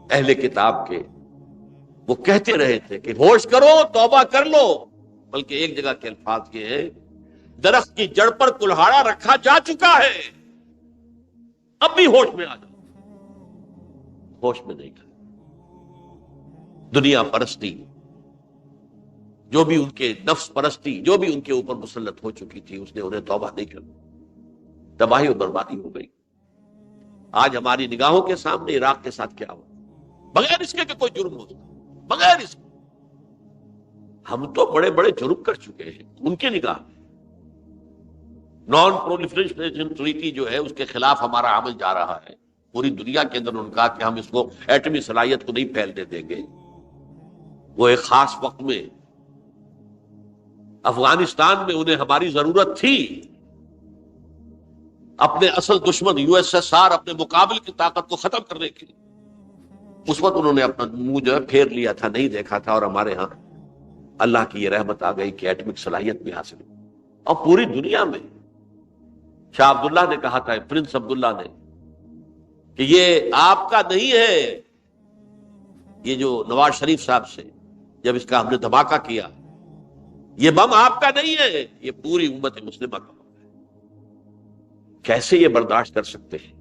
اہل کتاب کے وہ کہتے رہے تھے کہ ہوش کرو، توبہ کر لو، بلکہ ایک جگہ کے الفاظ یہ ہیں، درخت کی جڑ پر کلہاڑا رکھا جا چکا ہے، اب بھی ہوش میں آ جاؤ، ہوش میں نہیں کر، دنیا پرستی، جو بھی ان کے نفس پرستی جو بھی ان کے اوپر مسلط ہو چکی تھی، اس نے انہیں توبہ نہیں کر، تباہی و بربادی ہو گئی۔ آج ہماری نگاہوں کے سامنے عراق کے ساتھ کیا ہوا، بغیر اس کے کہ کوئی جرم ہو، بغیر اس کے ہم تو بڑے بڑے جرم کر چکے ہیں ان کی نگاہ میں۔ نان پرولیفریشن ٹریٹی جو ہے اس کے خلاف ہمارا عمل جا رہا ہے پوری دنیا کے اندر، ان کا کہ ہم اس کو ایٹمی صلاحیت کو نہیں پھیلنے دیں گے۔ وہ ایک خاص وقت میں افغانستان میں انہیں ہماری ضرورت تھی، اپنے اصل دشمن USSR اپنے مقابل کی طاقت کو ختم کرنے کے لیے، اس وقت انہوں نے اپنا منہ جو ہے پھیر لیا تھا، نہیں دیکھا تھا، اور ہمارے ہاں اللہ کی یہ رحمت آ گئی کہ ایٹمک صلاحیت بھی حاصل ہوئی۔ اور پوری دنیا میں شاہ عبداللہ نے کہا تھا، پرنس عبداللہ نے، کہ یہ آپ کا نہیں ہے، یہ جو نواز شریف صاحب سے جب اس کا ہم نے دھماکہ کیا، یہ بم آپ کا نہیں ہے، یہ پوری امت مسلمہ کا بم ہے۔ کیسے یہ برداشت کر سکتے ہیں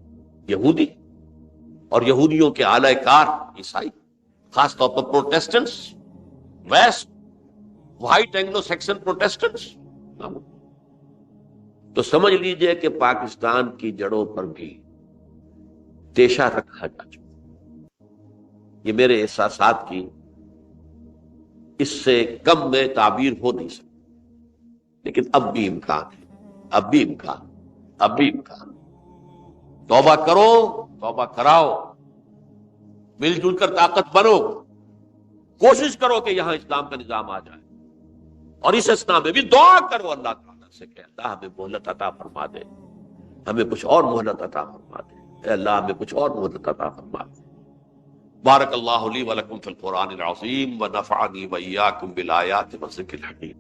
یہودی اور یہودیوں کے اعلی کار عیسائی، خاص طور پر Protestants, west white Anglo Saxon Protestants? تو سمجھ لیجئے کہ پاکستان کی جڑوں پر بھی تیشہ رکھا جا چکا۔ یہ میرے احساسات کی اس سے کم میں تعبیر ہو نہیں سکتی، لیکن اب بھی امکان ہے، اب بھی امکان، اب بھی امکان۔ توبہ کرو، توبہ کراؤ، مل جل کر طاقت بنو، کوشش کرو کہ یہاں اسلام کا نظام آ جائے، اور اس اسنا میں بھی دعا کرو اللہ تعالیٰ سے کہ اللہ ہمیں مہلت عطا فرما دے، ہمیں کچھ اور مہلت عطا فرما دے، اے اللہ ہمیں کچھ اور مہلت عطا فرما دے۔ بارک اللہ لی ولکم فی القرآن العظیم ونفعنی وإیاکم بالآیات والذکر الحکیم۔